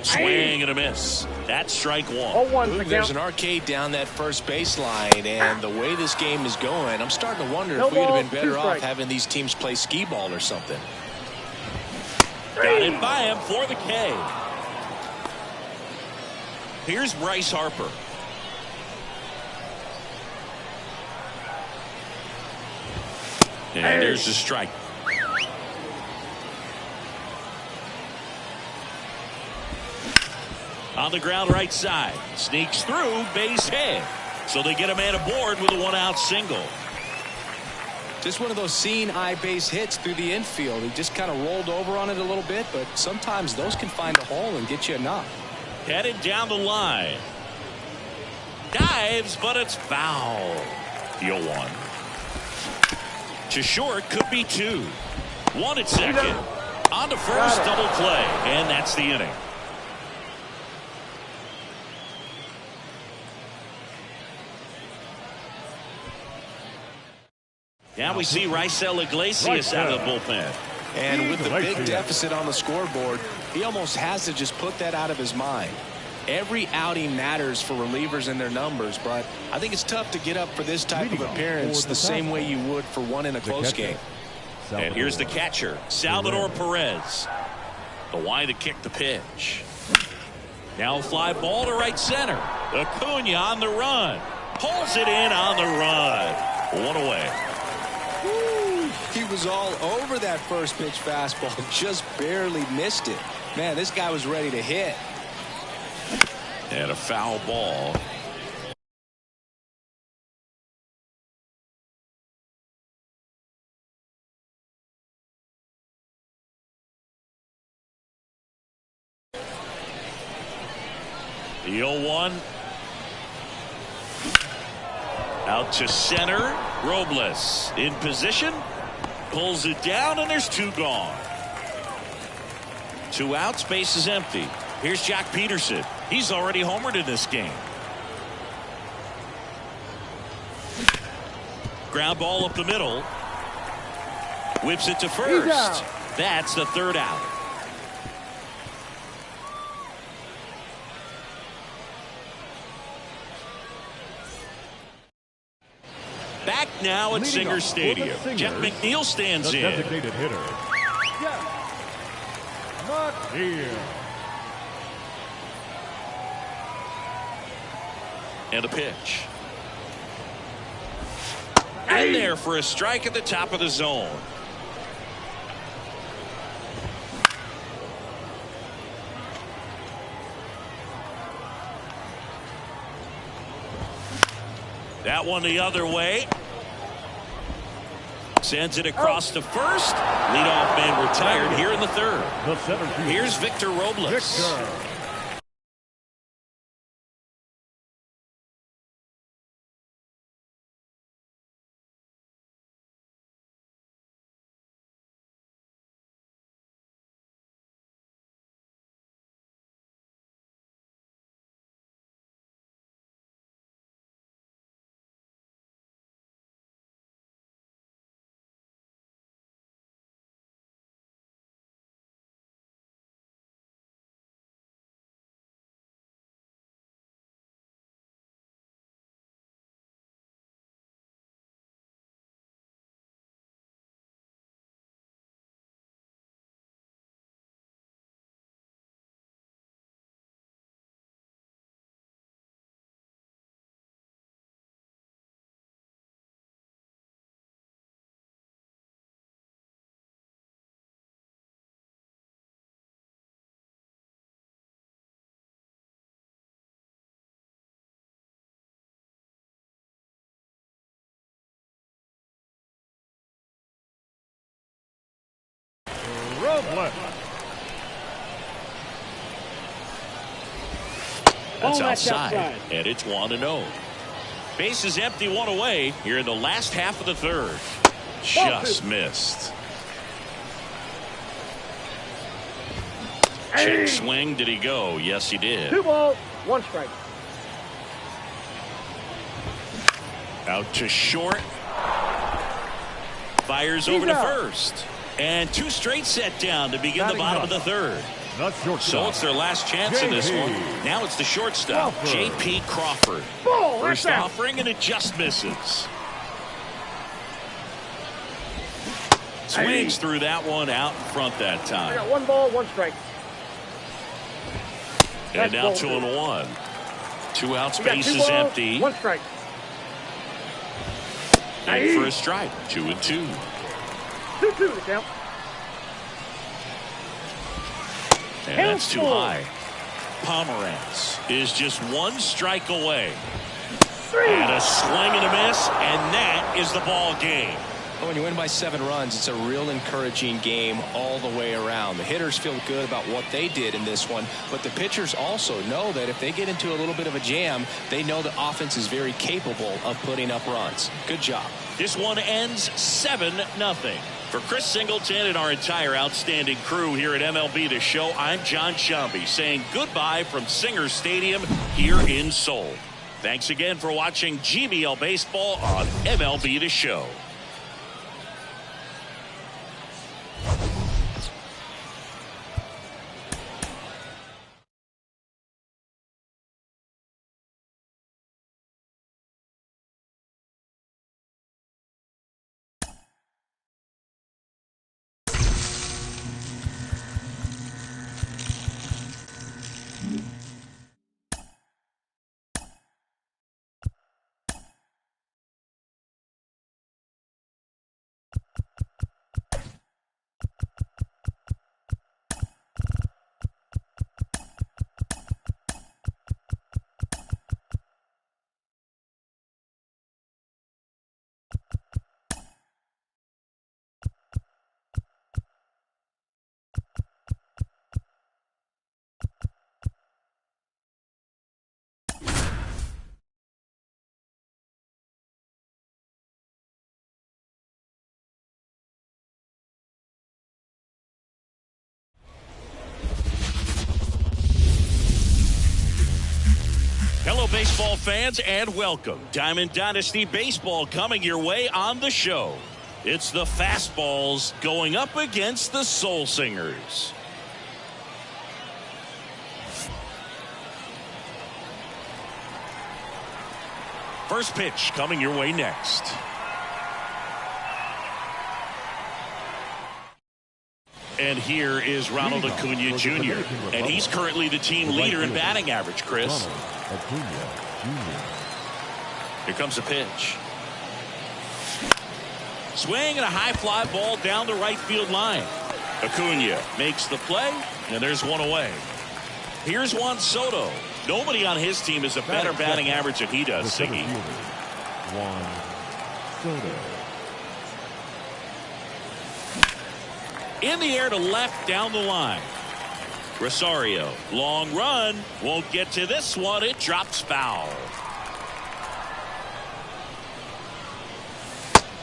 S2: Swing and a miss. That's strike 1.
S5: There's an arcade down that first baseline, and the way this game is going, I'm starting to wonder if we would have been better off having these teams play skee ball or something.
S2: Got it by him for the K. Here's Bryce Harper. And there's the strike. On the ground right side. Sneaks through, base hit. So they get a man aboard with a one-out single.
S5: Just one of those seeing eye base hits through the infield. He just kind of rolled over on it a little bit, but sometimes those can find a hole and get you enough.
S2: Headed down the line. Dives, but it's foul. 0-1. To short, could be 2. 1 at second. On to first, double play, and that's the inning. Now we see Raisel Iglesias out of the bullpen.
S5: And with the big deficit on the scoreboard, he almost has to just put that out of his mind. Every outing matters for relievers and their numbers, but I think it's tough to get up for this type of appearance the same way you would for one in a close game.
S2: And here's the catcher, Salvador Perez. The wide to kick the pitch. Now a fly ball to right center. Acuna on the run. Pulls it in on the run. One away.
S5: He was all over that first pitch fastball, just barely missed it. Man, this guy was ready to hit.
S2: And a foul ball. The 0-1. Out to center. Robles in position. Pulls it down, and there's 2 gone. 2 outs, base is empty. Here's Jack Peterson. He's already homered in this game. Ground ball up the middle. Whips it to first. That's the 3rd out. Back now at Singer Stadium. Jeff McNeil stands in.
S3: Designated hitter. McNeil.
S2: And a pitch. In there for a strike at the top of the zone. That one the other way. Sends it across to first. Leadoff man retired here in the 3rd. Here's Victor Robles.
S3: Robles.
S2: That's outside, and it's 1-0. Base is empty, 1 away here in the last half of the 3rd. Just missed. Check swing. Did he go? Yes, he did.
S4: 2 balls, 1 strike.
S2: Out to short. Fires over to first. And 2 straight set down to begin the bottom of the 3rd. So it's their last chance in this one. Now it's the shortstop, J.P. Crawford. First offering, and it just misses. Swings through that one out in front that time.
S4: 1 ball, 1 strike.
S2: And now 2-1. 2 outs, base is empty.
S4: 1 strike.
S2: And for a strike, 2-2.
S4: 2-2 to count.
S2: And that's too high. Pomeranz is just one strike away. And a swing and a miss, and that is the ball game.
S5: When you win by 7 runs, it's a real encouraging game all the way around. The hitters feel good about what they did in this one, but the pitchers also know that if they get into a little bit of a jam, they know the offense is very capable of putting up runs. Good job.
S2: This one ends 7-0. For Chris Singleton and our entire outstanding crew here at MLB The Show, I'm John Shambi saying goodbye from Singer Stadium here in Seoul. Thanks again for watching GBL Baseball on MLB The Show. Hello, baseball fans, and welcome. Diamond Dynasty Baseball coming your way on the show. It's the fastballs going up against the Soul Singers. First pitch coming your way next. And here is Ronald Acuna Jr. And he's currently the team leader in batting average, Chris. Here comes the pitch. Swing and a high fly ball down the right field line. Acuna makes the play, and there's one away. Here's Juan Soto. Nobody on his team has a better batting average than he does, Siggy.
S3: Juan Soto.
S2: In the air to left down the line. Rosario, long run, won't get to this one. It drops foul.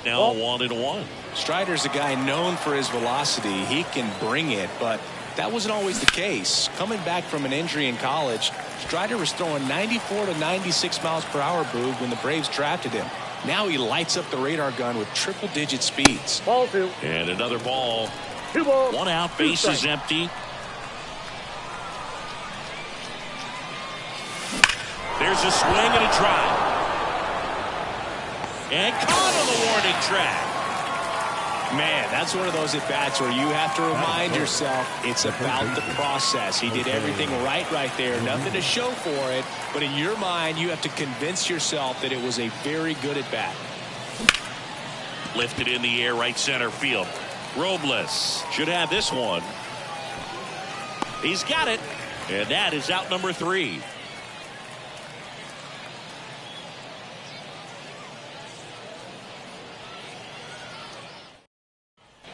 S2: Now 1-1.
S5: Strider's a guy known for his velocity. He can bring it, but that wasn't always the case. Coming back from an injury in college, Strider was throwing 94 to 96 miles per hour, Boog, when the Braves drafted him. Now he lights up the radar gun with triple-digit speeds.
S4: Ball 2.
S2: And another ball.
S4: 2 balls.
S2: 1 out, bases empty. There's a swing and a drive. And caught on the warning track.
S5: Man, that's one of those at-bats where you have to remind yourself it's about the process. He did everything right there. Nothing to show for it. But in your mind, you have to convince yourself that it was a very good at-bat.
S2: Lifted in the air, right center field. Robles should have this one. He's got it. And that is out number 3.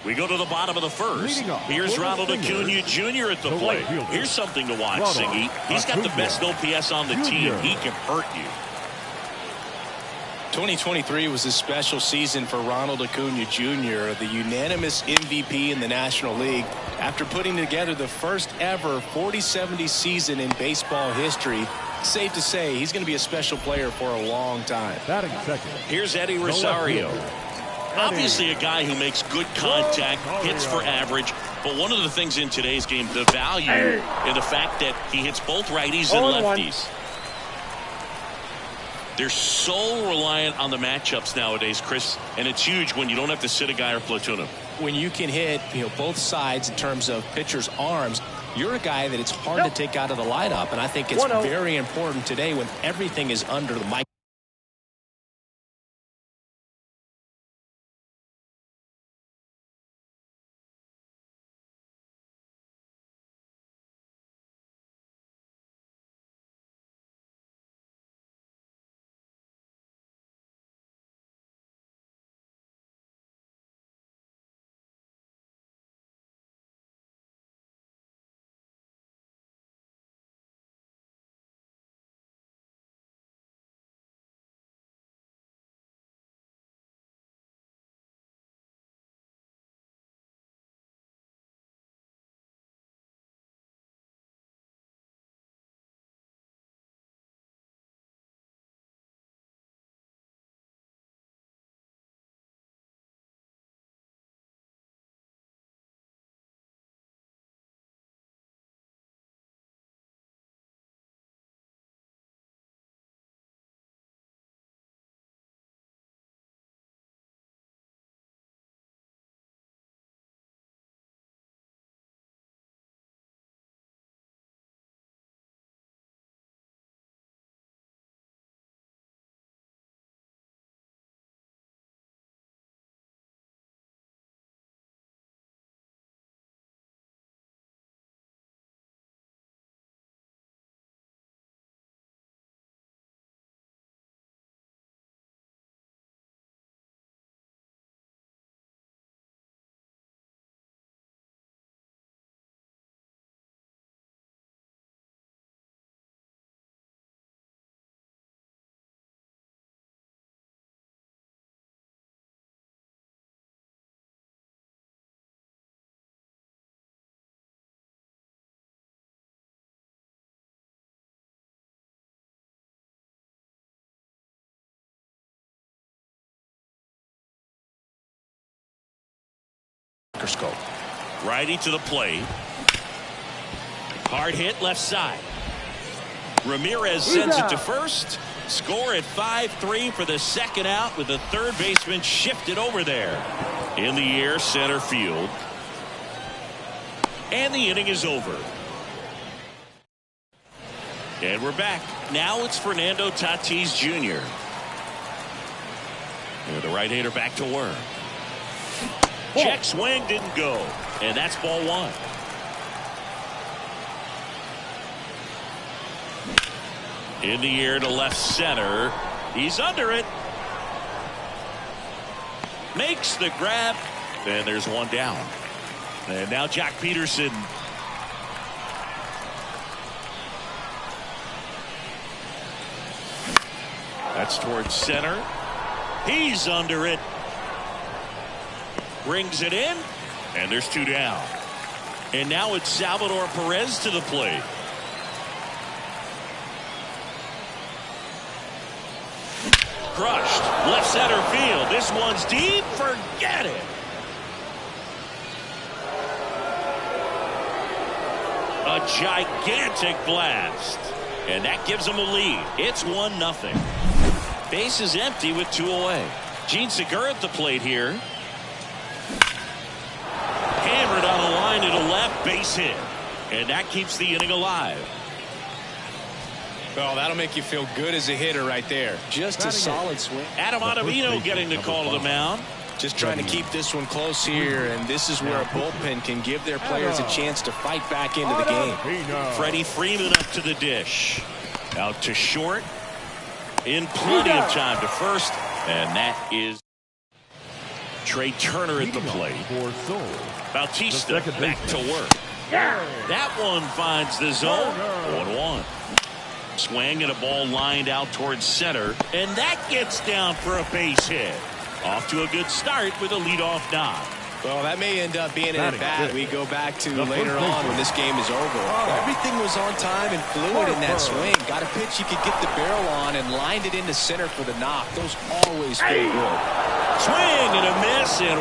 S2: We go to the bottom of the first. Here's Ronald Acuna Jr. at the plate. Here's something to watch, Siggy. He's got the best OPS on the team. He can hurt you.
S5: 2023 was a special season for Ronald Acuna Jr., the unanimous MVP in the National League. After putting together the first ever 40-70 season in baseball history, safe to say he's going to be a special player for a long time.
S2: Here's Eddie Rosario. Obviously a guy who makes good contact, hits for average, but one of the things in today's game, the value in the fact that he hits both righties and lefties. They're so reliant on the matchups nowadays, Chris, and it's huge when you don't have to sit a guy or platoon him.
S5: When you can hit, both sides in terms of pitchers' arms, you're a guy that it's hard to take out of the lineup, and I think it's very important today when everything is under the mic. microscope.
S2: Righty to the plate. Hard hit left side. Ramirez sends it to first. Score at 5-3 for the second out with the third baseman shifted over there. In the air, center field. And the inning is over. And we're back. Now it's Fernando Tatis Jr. And the right-hander back to work. Check swing didn't go. And that's ball one. In the air to left center. He's under it. Makes the grab. And there's one down. And now Jack Peterson. That's towards center. He's under it. Brings it in. And there's two down. And now it's Salvador Perez to the plate. Crushed. Left center field. This one's deep. Forget it. A gigantic blast. And that gives them a lead. It's 1-0. Base is empty with 2 away. Gene Segura at the plate here. Hammered on the line to the left. Base hit. And that keeps the inning alive.
S5: Well, that'll make you feel good as a hitter right there. Just a solid swing.
S2: Adam Ottavino getting the call to the mound.
S5: Just trying to keep this one close here, and this is where a bullpen can give their players a chance to fight back into the game.
S2: Freddie Freeman up to the dish. Out to short. In plenty of time to first. And that is Trey Turner at the plate. Bautista back to work. That one finds the zone. 1-1. Swing and a ball lined out towards center. And that gets down for a base hit. Off to a good start with a leadoff knock.
S5: Well, that may end up being an at-bat we go back to later on when this game is over. Everything was on time and fluid in that swing. Got a pitch you could get the barrel on and lined it into center for the knock. Those always feel good.
S2: Swing and a miss, and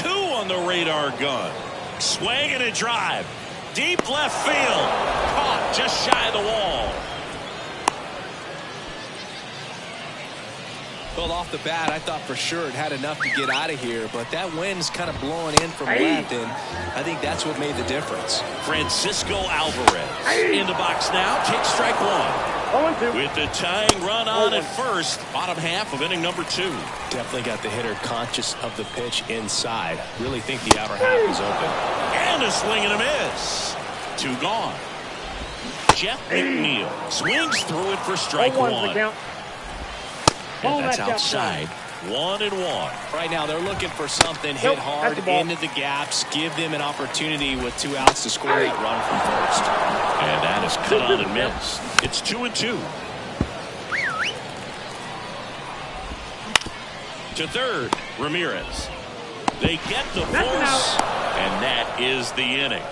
S2: 1-0-2 on the radar gun. Swing and a drive. Deep left field. Caught just shy of the wall.
S5: Well, off the bat, I thought for sure it had enough to get out of here, but that wind's kind of blowing in from left, and I think that's what made the difference.
S2: Francisco Alvarez in the box now. Takes strike one. With the tying run on at first. Bottom half of inning number 2.
S5: Definitely got the hitter conscious of the pitch inside. Really think the outer half is open.
S2: And a swing and a miss. 2 gone. Jeff McNeil swings through it for strike one. And that's outside. 1-1.
S5: Right now they're looking for something hit hard into the gaps, give them an opportunity with 2 outs to score that run from first.
S2: And that is cut on and missed. It's 2-2. To third, Ramirez. They get the force, and that is the inning.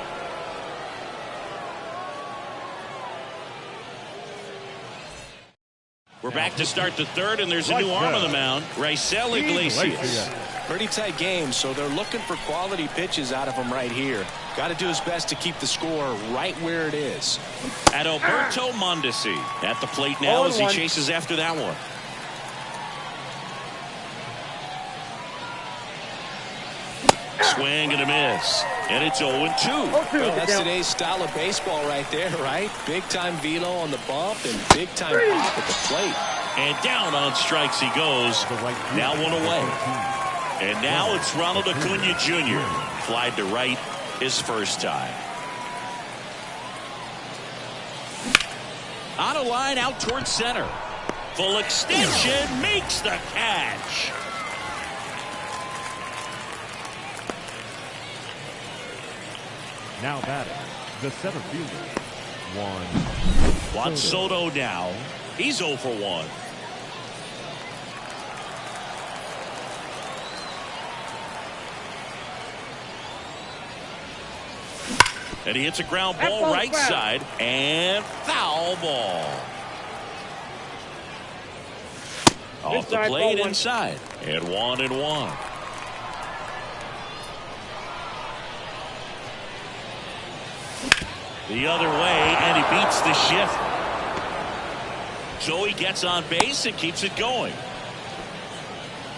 S2: We're back to start the third, and there's a new arm on the mound, Raisel Iglesias.
S5: Pretty tight game, so they're looking for quality pitches out of him right here. Got to do his best to keep the score right where it is.
S2: Adalberto Mondesi at the plate now as he chases after that one. Swing and a miss. And it's 0-2.
S5: Well, that's today's style of baseball right there, right? Big-time velo on the bump and big-time pop at the plate.
S2: And down on strikes he goes. Now 1 away. And now it's Ronald Acuna Jr. Flied to right his first time. On a line out towards center. Full extension makes the catch.
S3: Now batting, the center fielder,
S2: Juan Soto now. He's 0 for 1. And he hits a ground ball right side and foul ball. Off the plate inside. And 1-1. The other way, and he beats the shift. So he gets on base and keeps it going.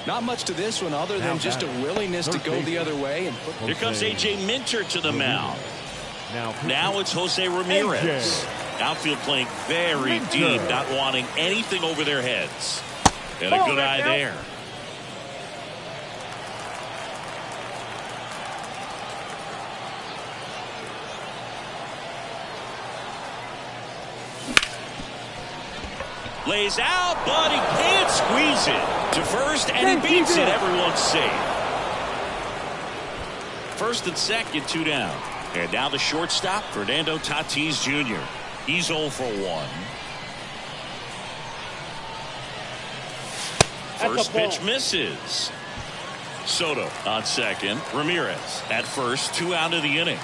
S5: Not much to this one other than just a willingness to go the other way. And
S2: here comes A.J. Minter to the mound. Now it's Jose Ramirez. Outfield playing very deep, not wanting anything over their heads. And a good eye there. Lays out, but he can't squeeze it to first, and he beats it. Everyone's safe. First and second, 2 down. And now the shortstop, Fernando Tatis Jr. He's 0 for 1. First pitch misses. Soto on second. Ramirez at first. 2 out of the inning.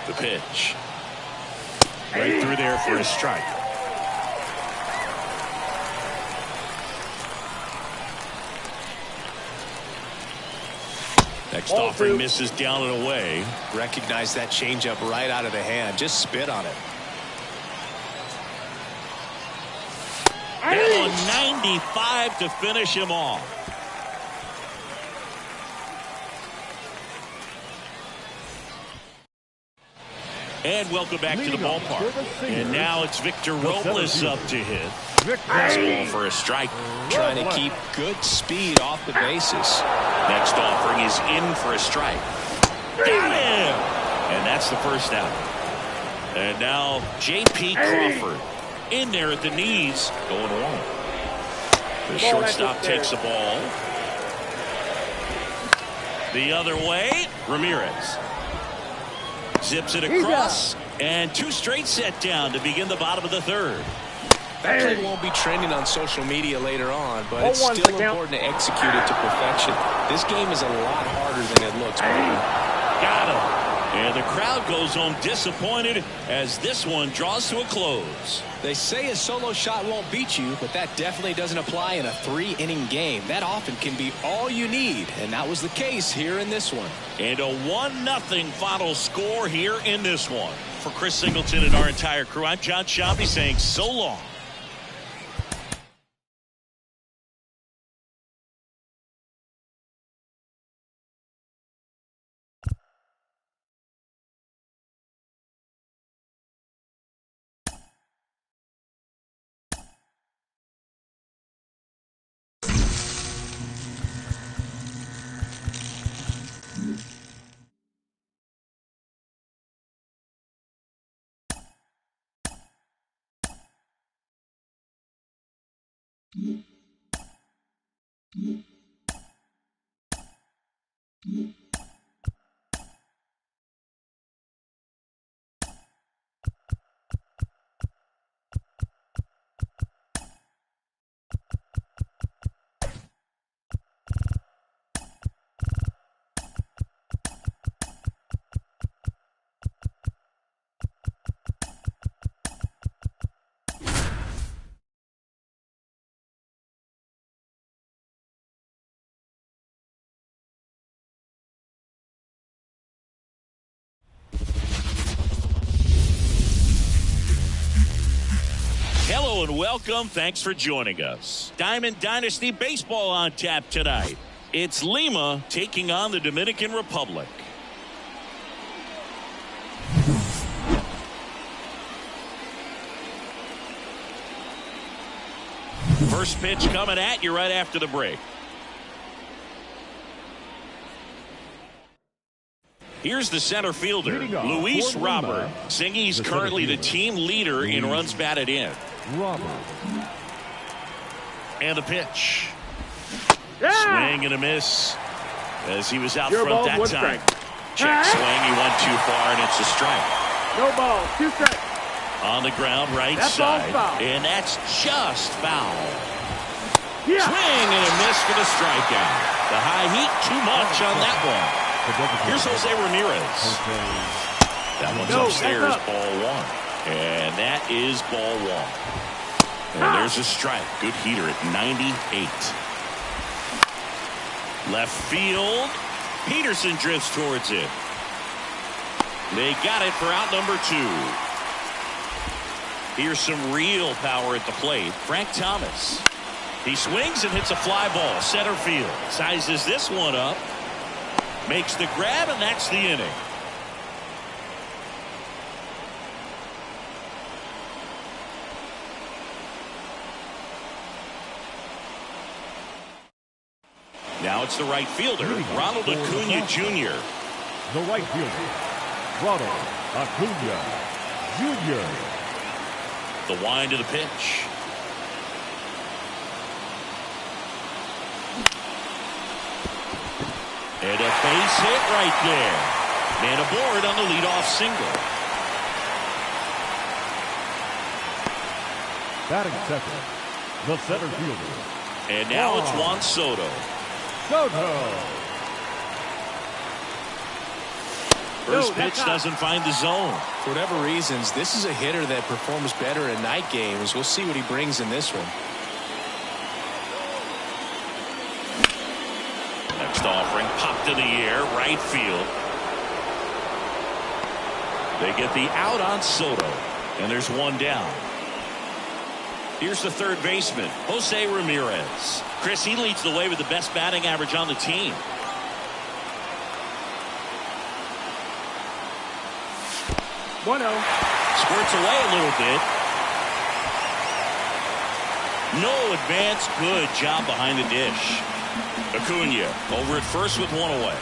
S2: The pitch. Right through there for a strike. Next offering misses down and away.
S5: Recognize that changeup right out of the hand. Just spit on it.
S2: And on 95 to finish him off. And welcome back to the ballpark. And now it's Victor Robles up to hit. Fastball for a strike.
S5: Trying to keep good speed off the bases.
S2: Next offering is in for a strike. Got him! And that's the first out. And now J.P. Crawford in there at the knees, going 1. The shortstop takes the ball. The other way, Ramirez. Zips it across, and 2 straight set down to begin the bottom of the 3rd.
S5: That play won't be trending on social media later on, but it's still important to execute it to perfection. This game is a lot harder than it looks.
S2: Got him. And the crowd goes home disappointed as this one draws to a close.
S5: They say a solo shot won't beat you, but that definitely doesn't apply in a 3-inning game. That often can be all you need, and that was the case here in this one.
S2: And a 1-0 final score here in this one. For Chris Singleton and our entire crew, I'm John Shabby saying so long. Hello and welcome. Thanks for joining us. Diamond Dynasty Baseball on tap tonight. It's Lima taking on the Dominican Republic. First pitch coming at you right after the break. Here's the center fielder, Luis Robert. Singy's currently the team leader in runs batted in. And the pitch. Swing and a miss as he was out front that time. Check swing. He went too far, and it's a strike.
S4: No ball. 2 strikes.
S2: On the ground right side. And that's just foul. Swing and a miss for the strikeout. The high heat, too much on that one. Here's Jose Ramirez. That one's upstairs, ball 1. And that is ball one. And there's a strike. Good heater at 98. Left field. Peterson drifts towards it. They got it for out number 2. Here's some real power at the plate. Frank Thomas. He swings and hits a fly ball. Center field. Sizes this one up. Makes the grab, and that's the inning. Now it's the right fielder, Ronald Acuna Jr.
S3: The right fielder, Ronald Acuna Jr.
S2: The wind of the pitch. And a base hit right there. Man aboard on the leadoff single.
S3: Batting second, the center fielder.
S2: And now it's Juan Soto. First pitch doesn't find the zone.
S5: For whatever reasons, this is a hitter that performs better in night games. We'll see what he brings in this one.
S2: Next offering popped in the air, right field. They get the out on Soto, and there's one down. Here's the third baseman, Jose Ramirez. Chris, he leads the way with the best batting average on the team. Squirts away a little bit. No advance. Good job behind the dish. Acuna over at first with one away.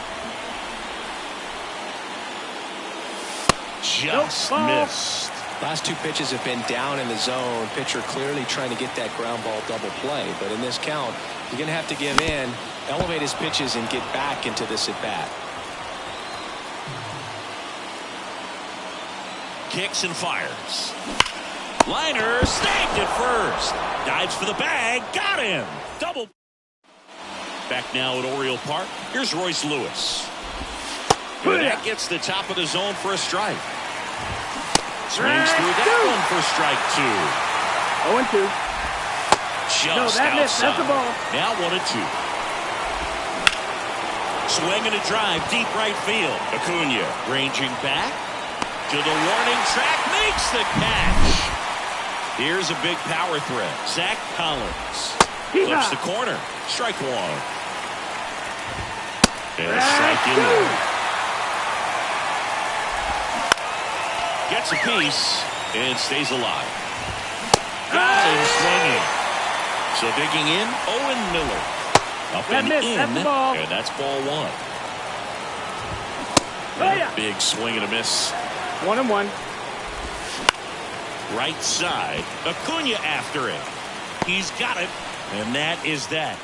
S2: Just missed.
S5: Last 2 pitches have been down in the zone. Pitcher clearly trying to get that ground ball double play. But in this count, you're going to have to give in, elevate his pitches, and get back into this at bat.
S2: Kicks and fires. Liner snagged at first. Dives for the bag. Got him. Double. Back now at Oriole Park. Here's Royce Lewis. And that gets the top of the zone for a strike. Swings through that one for strike 2.
S4: 0-2.
S2: Just
S4: that
S2: outside.
S4: missed. That's the ball.
S2: Now 1-2. Swing and a drive deep right field. Acuna ranging back to the warning track, makes the catch. Here's a big power threat. Zach Collins flips the corner. Strike 1. And strike in. Gets a piece and stays alive. Got him swinging. So digging in, Owen Miller. Up and in, and that's ball 1. A big swing and a miss.
S4: 1-1.
S2: Right side, Acuna after it. He's got it, and that is that.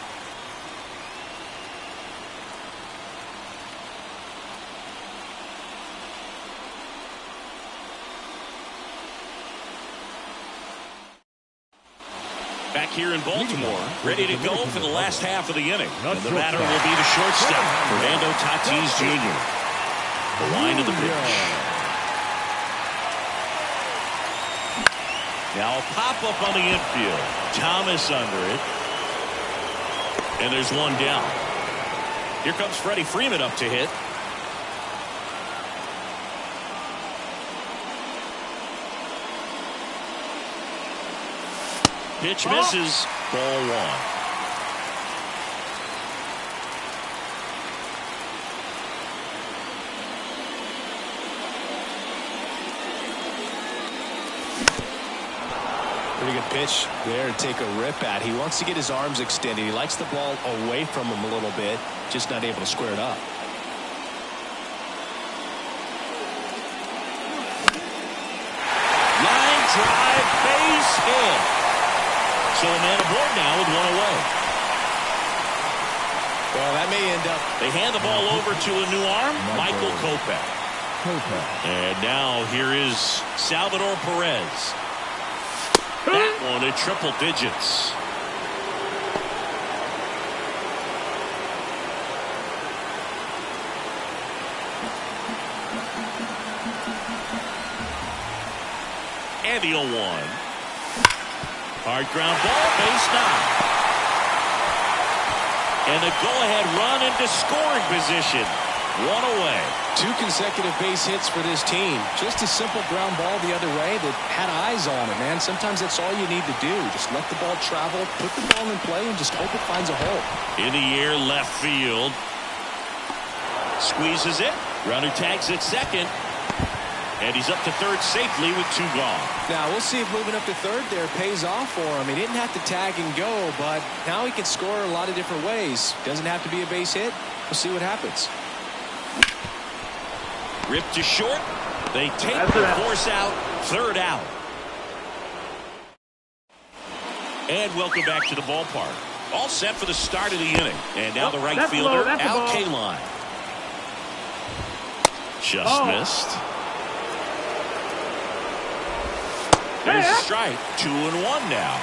S2: Back here in Baltimore, ready to go for the last half of the inning. And the batter will be the shortstop, Fernando Tatis Jr. The line of the pitch. Now a pop-up on the infield. Thomas under it. And there's one down. Here comes Freddie Freeman up to hit. Pitch misses. Ball 1.
S5: Pretty good pitch there to take a rip at. He wants to get his arms extended. He likes the ball away from him a little bit, just not able to square it up.
S2: Line drive, base hit. So a man aboard now with one away.
S5: Well, that may end up.
S2: They hand the ball over to a new arm, Michael Kopech. And now here is Salvador Perez. That one at triple digits. And the 0-1. Hard ground ball, base knock. And a go-ahead run into scoring position. One away.
S5: 2 consecutive base hits for this team. Just a simple ground ball the other way that had eyes on it, man. Sometimes that's all you need to do. Just let the ball travel, put the ball in play, and just hope it finds a hole.
S2: In the air, left field. Squeezes it. Runner tags at second. And he's up to third safely with 2 gone.
S5: Now, we'll see if moving up to third there pays off for him. He didn't have to tag and go, but now he can score a lot of different ways. Doesn't have to be a base hit. We'll see what happens.
S2: Ripped to short. They take the force out. Third out. And welcome back to the ballpark. All set for the start of the inning. And now the right fielder, Al Kaline. Just missed. There's a strike. 2-1 now.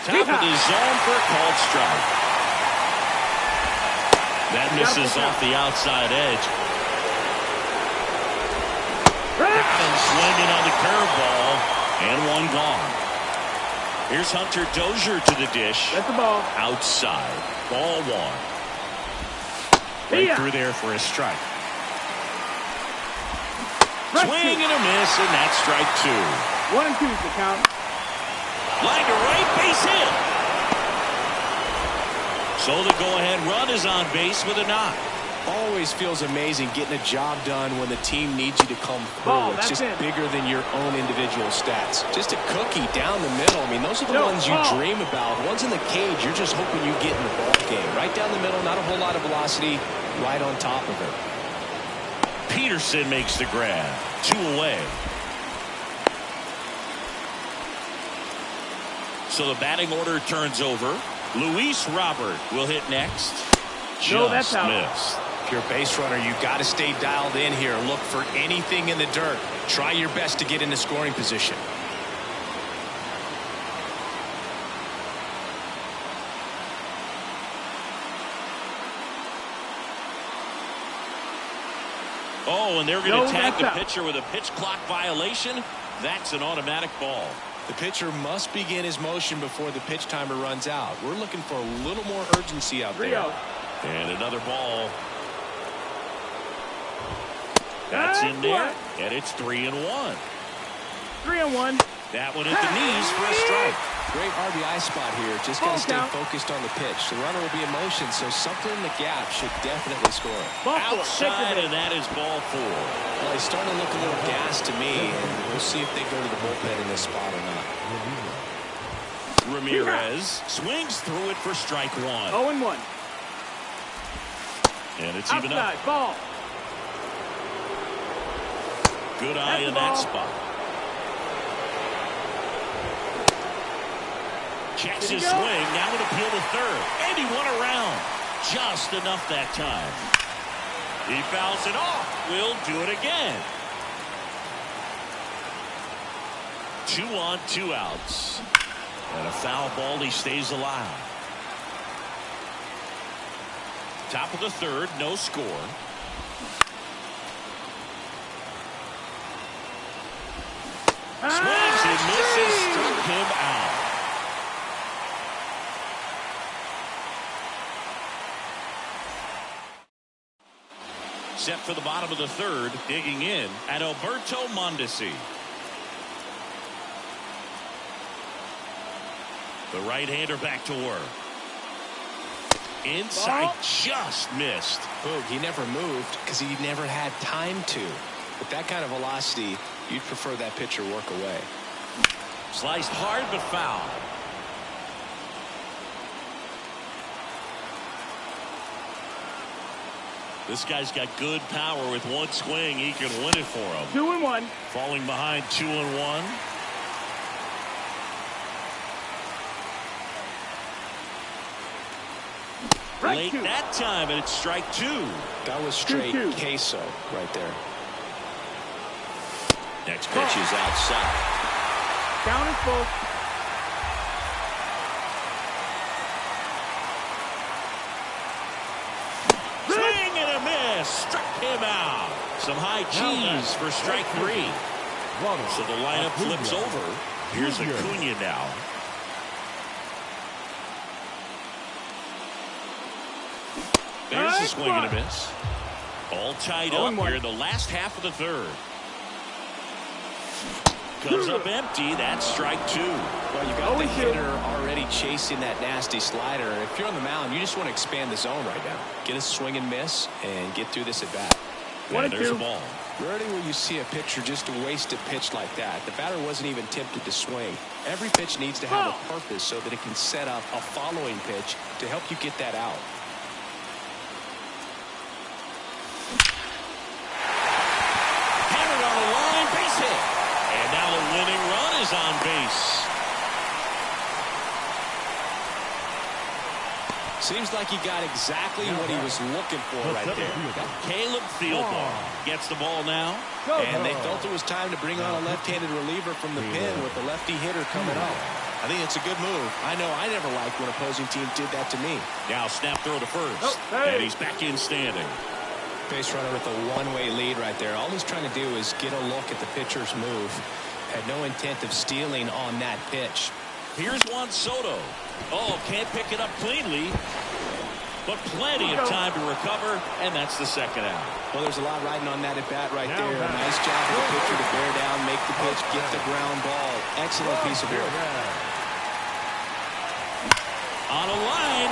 S2: Top of the zone for a called strike. That misses off the outside edge. Got him swinging on the curveball, and 1 gone. Here's Hunter Dozier to the dish.
S4: That's the ball.
S2: Outside. Ball 1. Right through there for a strike. Swing and a miss, and that's strike 2.
S4: 1 and 2 is the count.
S2: Line to right, base hit. So the go-ahead run is on base with a knock.
S5: Always feels amazing getting a job done when the team needs you to come through. It's just bigger than your own individual stats. Just a cookie down the middle. I mean, those are the ones you dream about. Ones in the cage, you're just hoping you get in the ball game. Right down the middle, not a whole lot of velocity, right on top of it.
S2: Peterson makes the grab. 2 away. So the batting order turns over. Luis Robert will hit next. Just missed.
S5: If you're a base runner, you got to stay dialed in here. Look for anything in the dirt. Try your best to get into scoring position.
S2: Oh, and they're going to tag the pitcher with a pitch clock violation. That's an automatic ball.
S5: The pitcher must begin his motion before the pitch timer runs out. We're looking for a little more urgency out there.
S2: And another ball. That's in there, and it's 3-1.
S4: 3-1.
S2: That one at the knees for a strike.
S5: Great RBI spot here. Just got to stay focused on the pitch. The runner will be in motion, so something in the gap should definitely score.
S2: Outside, and that is ball 4.
S5: Well, he's starting to look a little gassed to me, and we'll see if they go to the bullpen in this spot or not.
S2: Ramirez swings through it for strike 1.
S4: 0-1.
S2: And it's even up.
S4: Ball.
S2: Good eye in that spot. Checks his swing. Now an appeal to third. And he won around. Just enough that time. He fouls it off. We'll do it again. 2 on, 2 outs. And a foul ball. He stays alive. Top of the third. No score. Swings and misses. Struck him out. Set for the bottom of the third. Digging in at Alberto Mondesi. The right-hander back to work. Inside, just missed.
S5: Boog, he never moved because he never had time to. With that kind of velocity, you'd prefer that pitcher work away.
S2: Sliced hard but foul. This guy's got good power. With one swing, he can win it for him.
S4: 2-1.
S2: Falling behind 2-1. Late that time, and it's strike 2.
S5: That was straight queso right there.
S2: Next pitch is outside.
S4: Down is full.
S2: Swing and a miss. Struck him out. Some high cheese for strike 3. So the lineup flips over. Here's Acuna now. There's a swing and a miss. All tied up here in the last half of the third. Comes up empty. That's strike two.
S5: Well, you got the hitter already chasing that nasty slider. If you're on the mound, you just want to expand the zone right now. Get a swing and miss and get through this at bat.
S2: And there's a ball.
S5: Rarely will you see a pitcher just waste a pitch like that. The batter wasn't even tempted to swing. Every pitch needs to have a purpose so that it can set up a following pitch to help you get that out.
S2: Hammered on the line, base hit. And now the winning run is on base.
S5: Seems like he got exactly what he was looking for right there.
S2: Caleb Fieldbar gets the ball now.
S5: And they felt it was time to bring on a left-handed reliever from the pen with the lefty hitter coming up. I think it's a good move. I know I never liked when opposing teams did that to me.
S2: Now snap throw to first. And he's back in standing.
S5: Base runner with a one-way lead right there. All he's trying to do is get a look at the pitcher's move. Had no intent of stealing on that pitch.
S2: Here's Juan Soto. Oh, can't pick it up cleanly, but plenty of time to recover, and that's the second out.
S5: Well, there's a lot riding on that at bat right there. A nice job for the pitcher to bear down, make the pitch, get the ground ball. Excellent piece of work.
S2: On a line.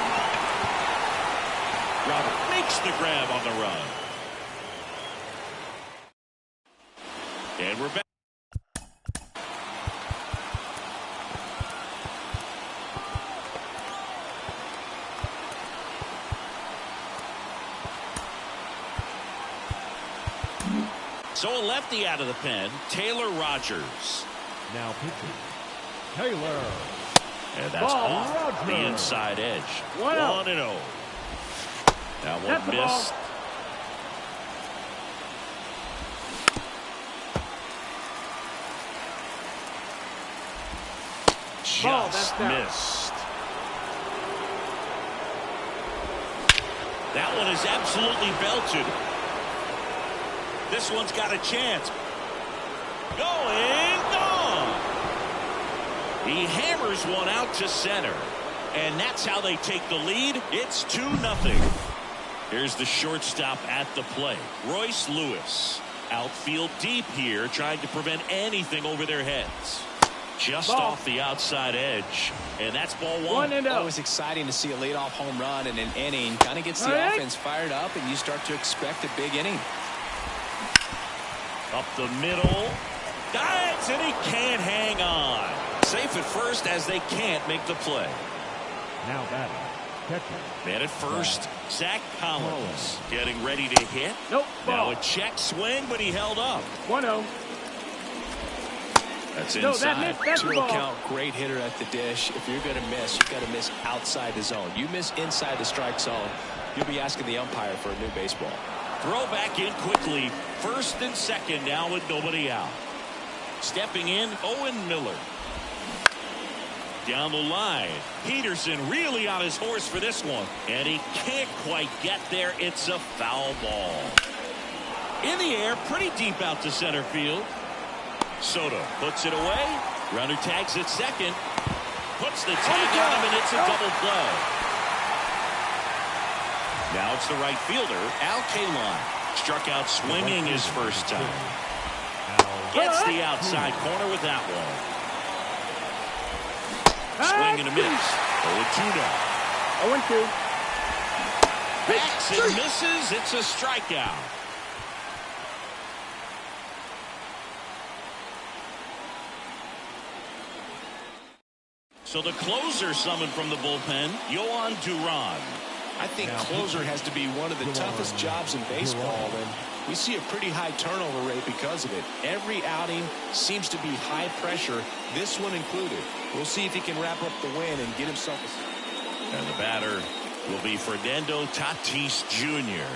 S2: Robert makes the grab on the run. And we're back. So a lefty out of the pen, Taylor Rogers.
S3: Now pitching, Taylor.
S2: And that's off the inside edge. 1-0. Now one miss. Just missed. That one is absolutely belted. This one's got a chance. Going, gone. He hammers one out to center. And that's how they take the lead. It's 2-0. Here's the shortstop at the plate. Royce Lewis. Outfield deep here, trying to prevent anything over their heads. Just off the outside edge. And that's ball one.
S5: Always exciting to see a leadoff home run in an inning. Kind of gets the offense fired up, and you start to expect a big inning.
S2: Up the middle. Dives, and he can't hang on. Safe at first as they can't make the play.
S3: Now batting, catcher.
S2: Man at first, Zach Collins getting ready to hit. Now a check swing, but he held up.
S4: 1-0.
S2: That's inside.
S5: Two count, great hitter at the dish. If you're going to miss, you've got to miss outside the zone. You miss inside the strike zone, you'll be asking the umpire for a new baseball.
S2: Throw back in quickly. First and second now with nobody out. Stepping in, Owen Miller. Down the line. Peterson really on his horse for this one. And he can't quite get there. It's a foul ball. In the air, pretty deep out to center field. Soto puts it away. Runner tags at second. Puts the tag on him, and it's a double play. Now it's the right fielder, Al Kaline. Struck out swinging his first time. Gets the outside corner with that one. Swing and a miss. 0-2 now.
S4: 0-2.
S2: Backs and misses. It's a strikeout. So the closer summoned from the bullpen, Yohan Duran.
S5: I think closer has to be one of the toughest jobs in baseball, and we see a pretty high turnover rate because of it. Every outing seems to be high pressure, this one included. We'll see if he can wrap up the win and get himself a...
S2: And the batter will be Fernando Tatis Jr.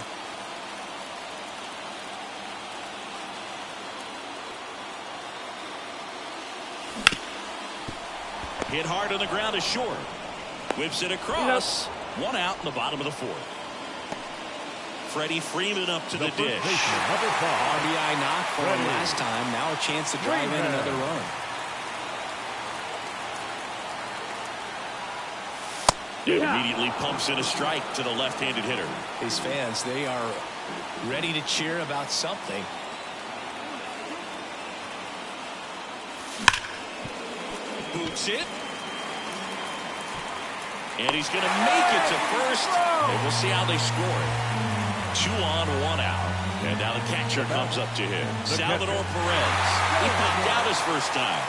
S2: Hit hard on the ground is short. Whips it across. One out in the bottom of the fourth. Freddie Freeman up to the dish.
S3: Number 5.
S5: RBI knock for him last time. Now a chance to drive in another run.
S2: It immediately pumps in a strike to the left-handed hitter.
S5: These fans, they are ready to cheer about something.
S2: Boots it. And he's going to make it to first. And we'll see how they score it. 2 on, 1 out. And now the catcher comes up to him. Salvador Perez. He popped out his first time.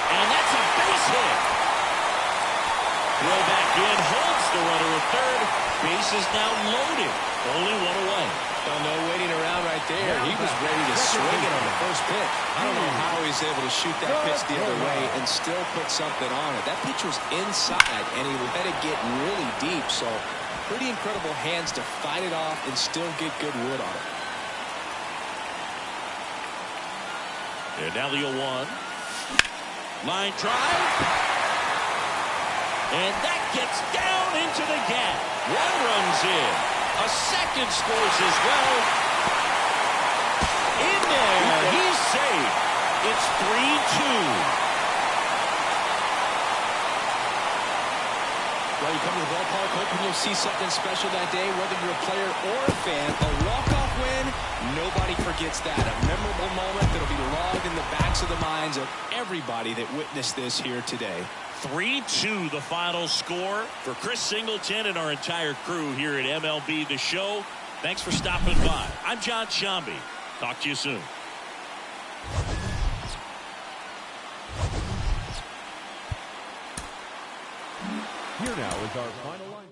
S2: And that's a base hit. Throw back in, holds the runner at third. Base is now loaded. Only 1 away.
S5: No waiting around right there. He was ready to swing it on the first pitch. I don't know how he's able to shoot that pitch the other way and still put something on it. That pitch was inside, and he let it get really deep. So pretty incredible hands to fight it off and still get good wood on it.
S2: And now the 0-1. Line drive. And that gets down into the gap. 1 runs in. A second scores as well. In there. He's safe. It's 3-2.
S5: Well, you come to the ballpark hoping you'll see something special that day, whether you're a player or a fan. A walk-off win, nobody forgets that. A memorable moment that'll be logged in the backs of the minds of everybody that witnessed this here today.
S2: 3-2 the final score. For Chris Singleton and our entire crew here at MLB The Show, thanks for stopping by. I'm John Shambi. Talk to you soon.
S3: Here now is our final line.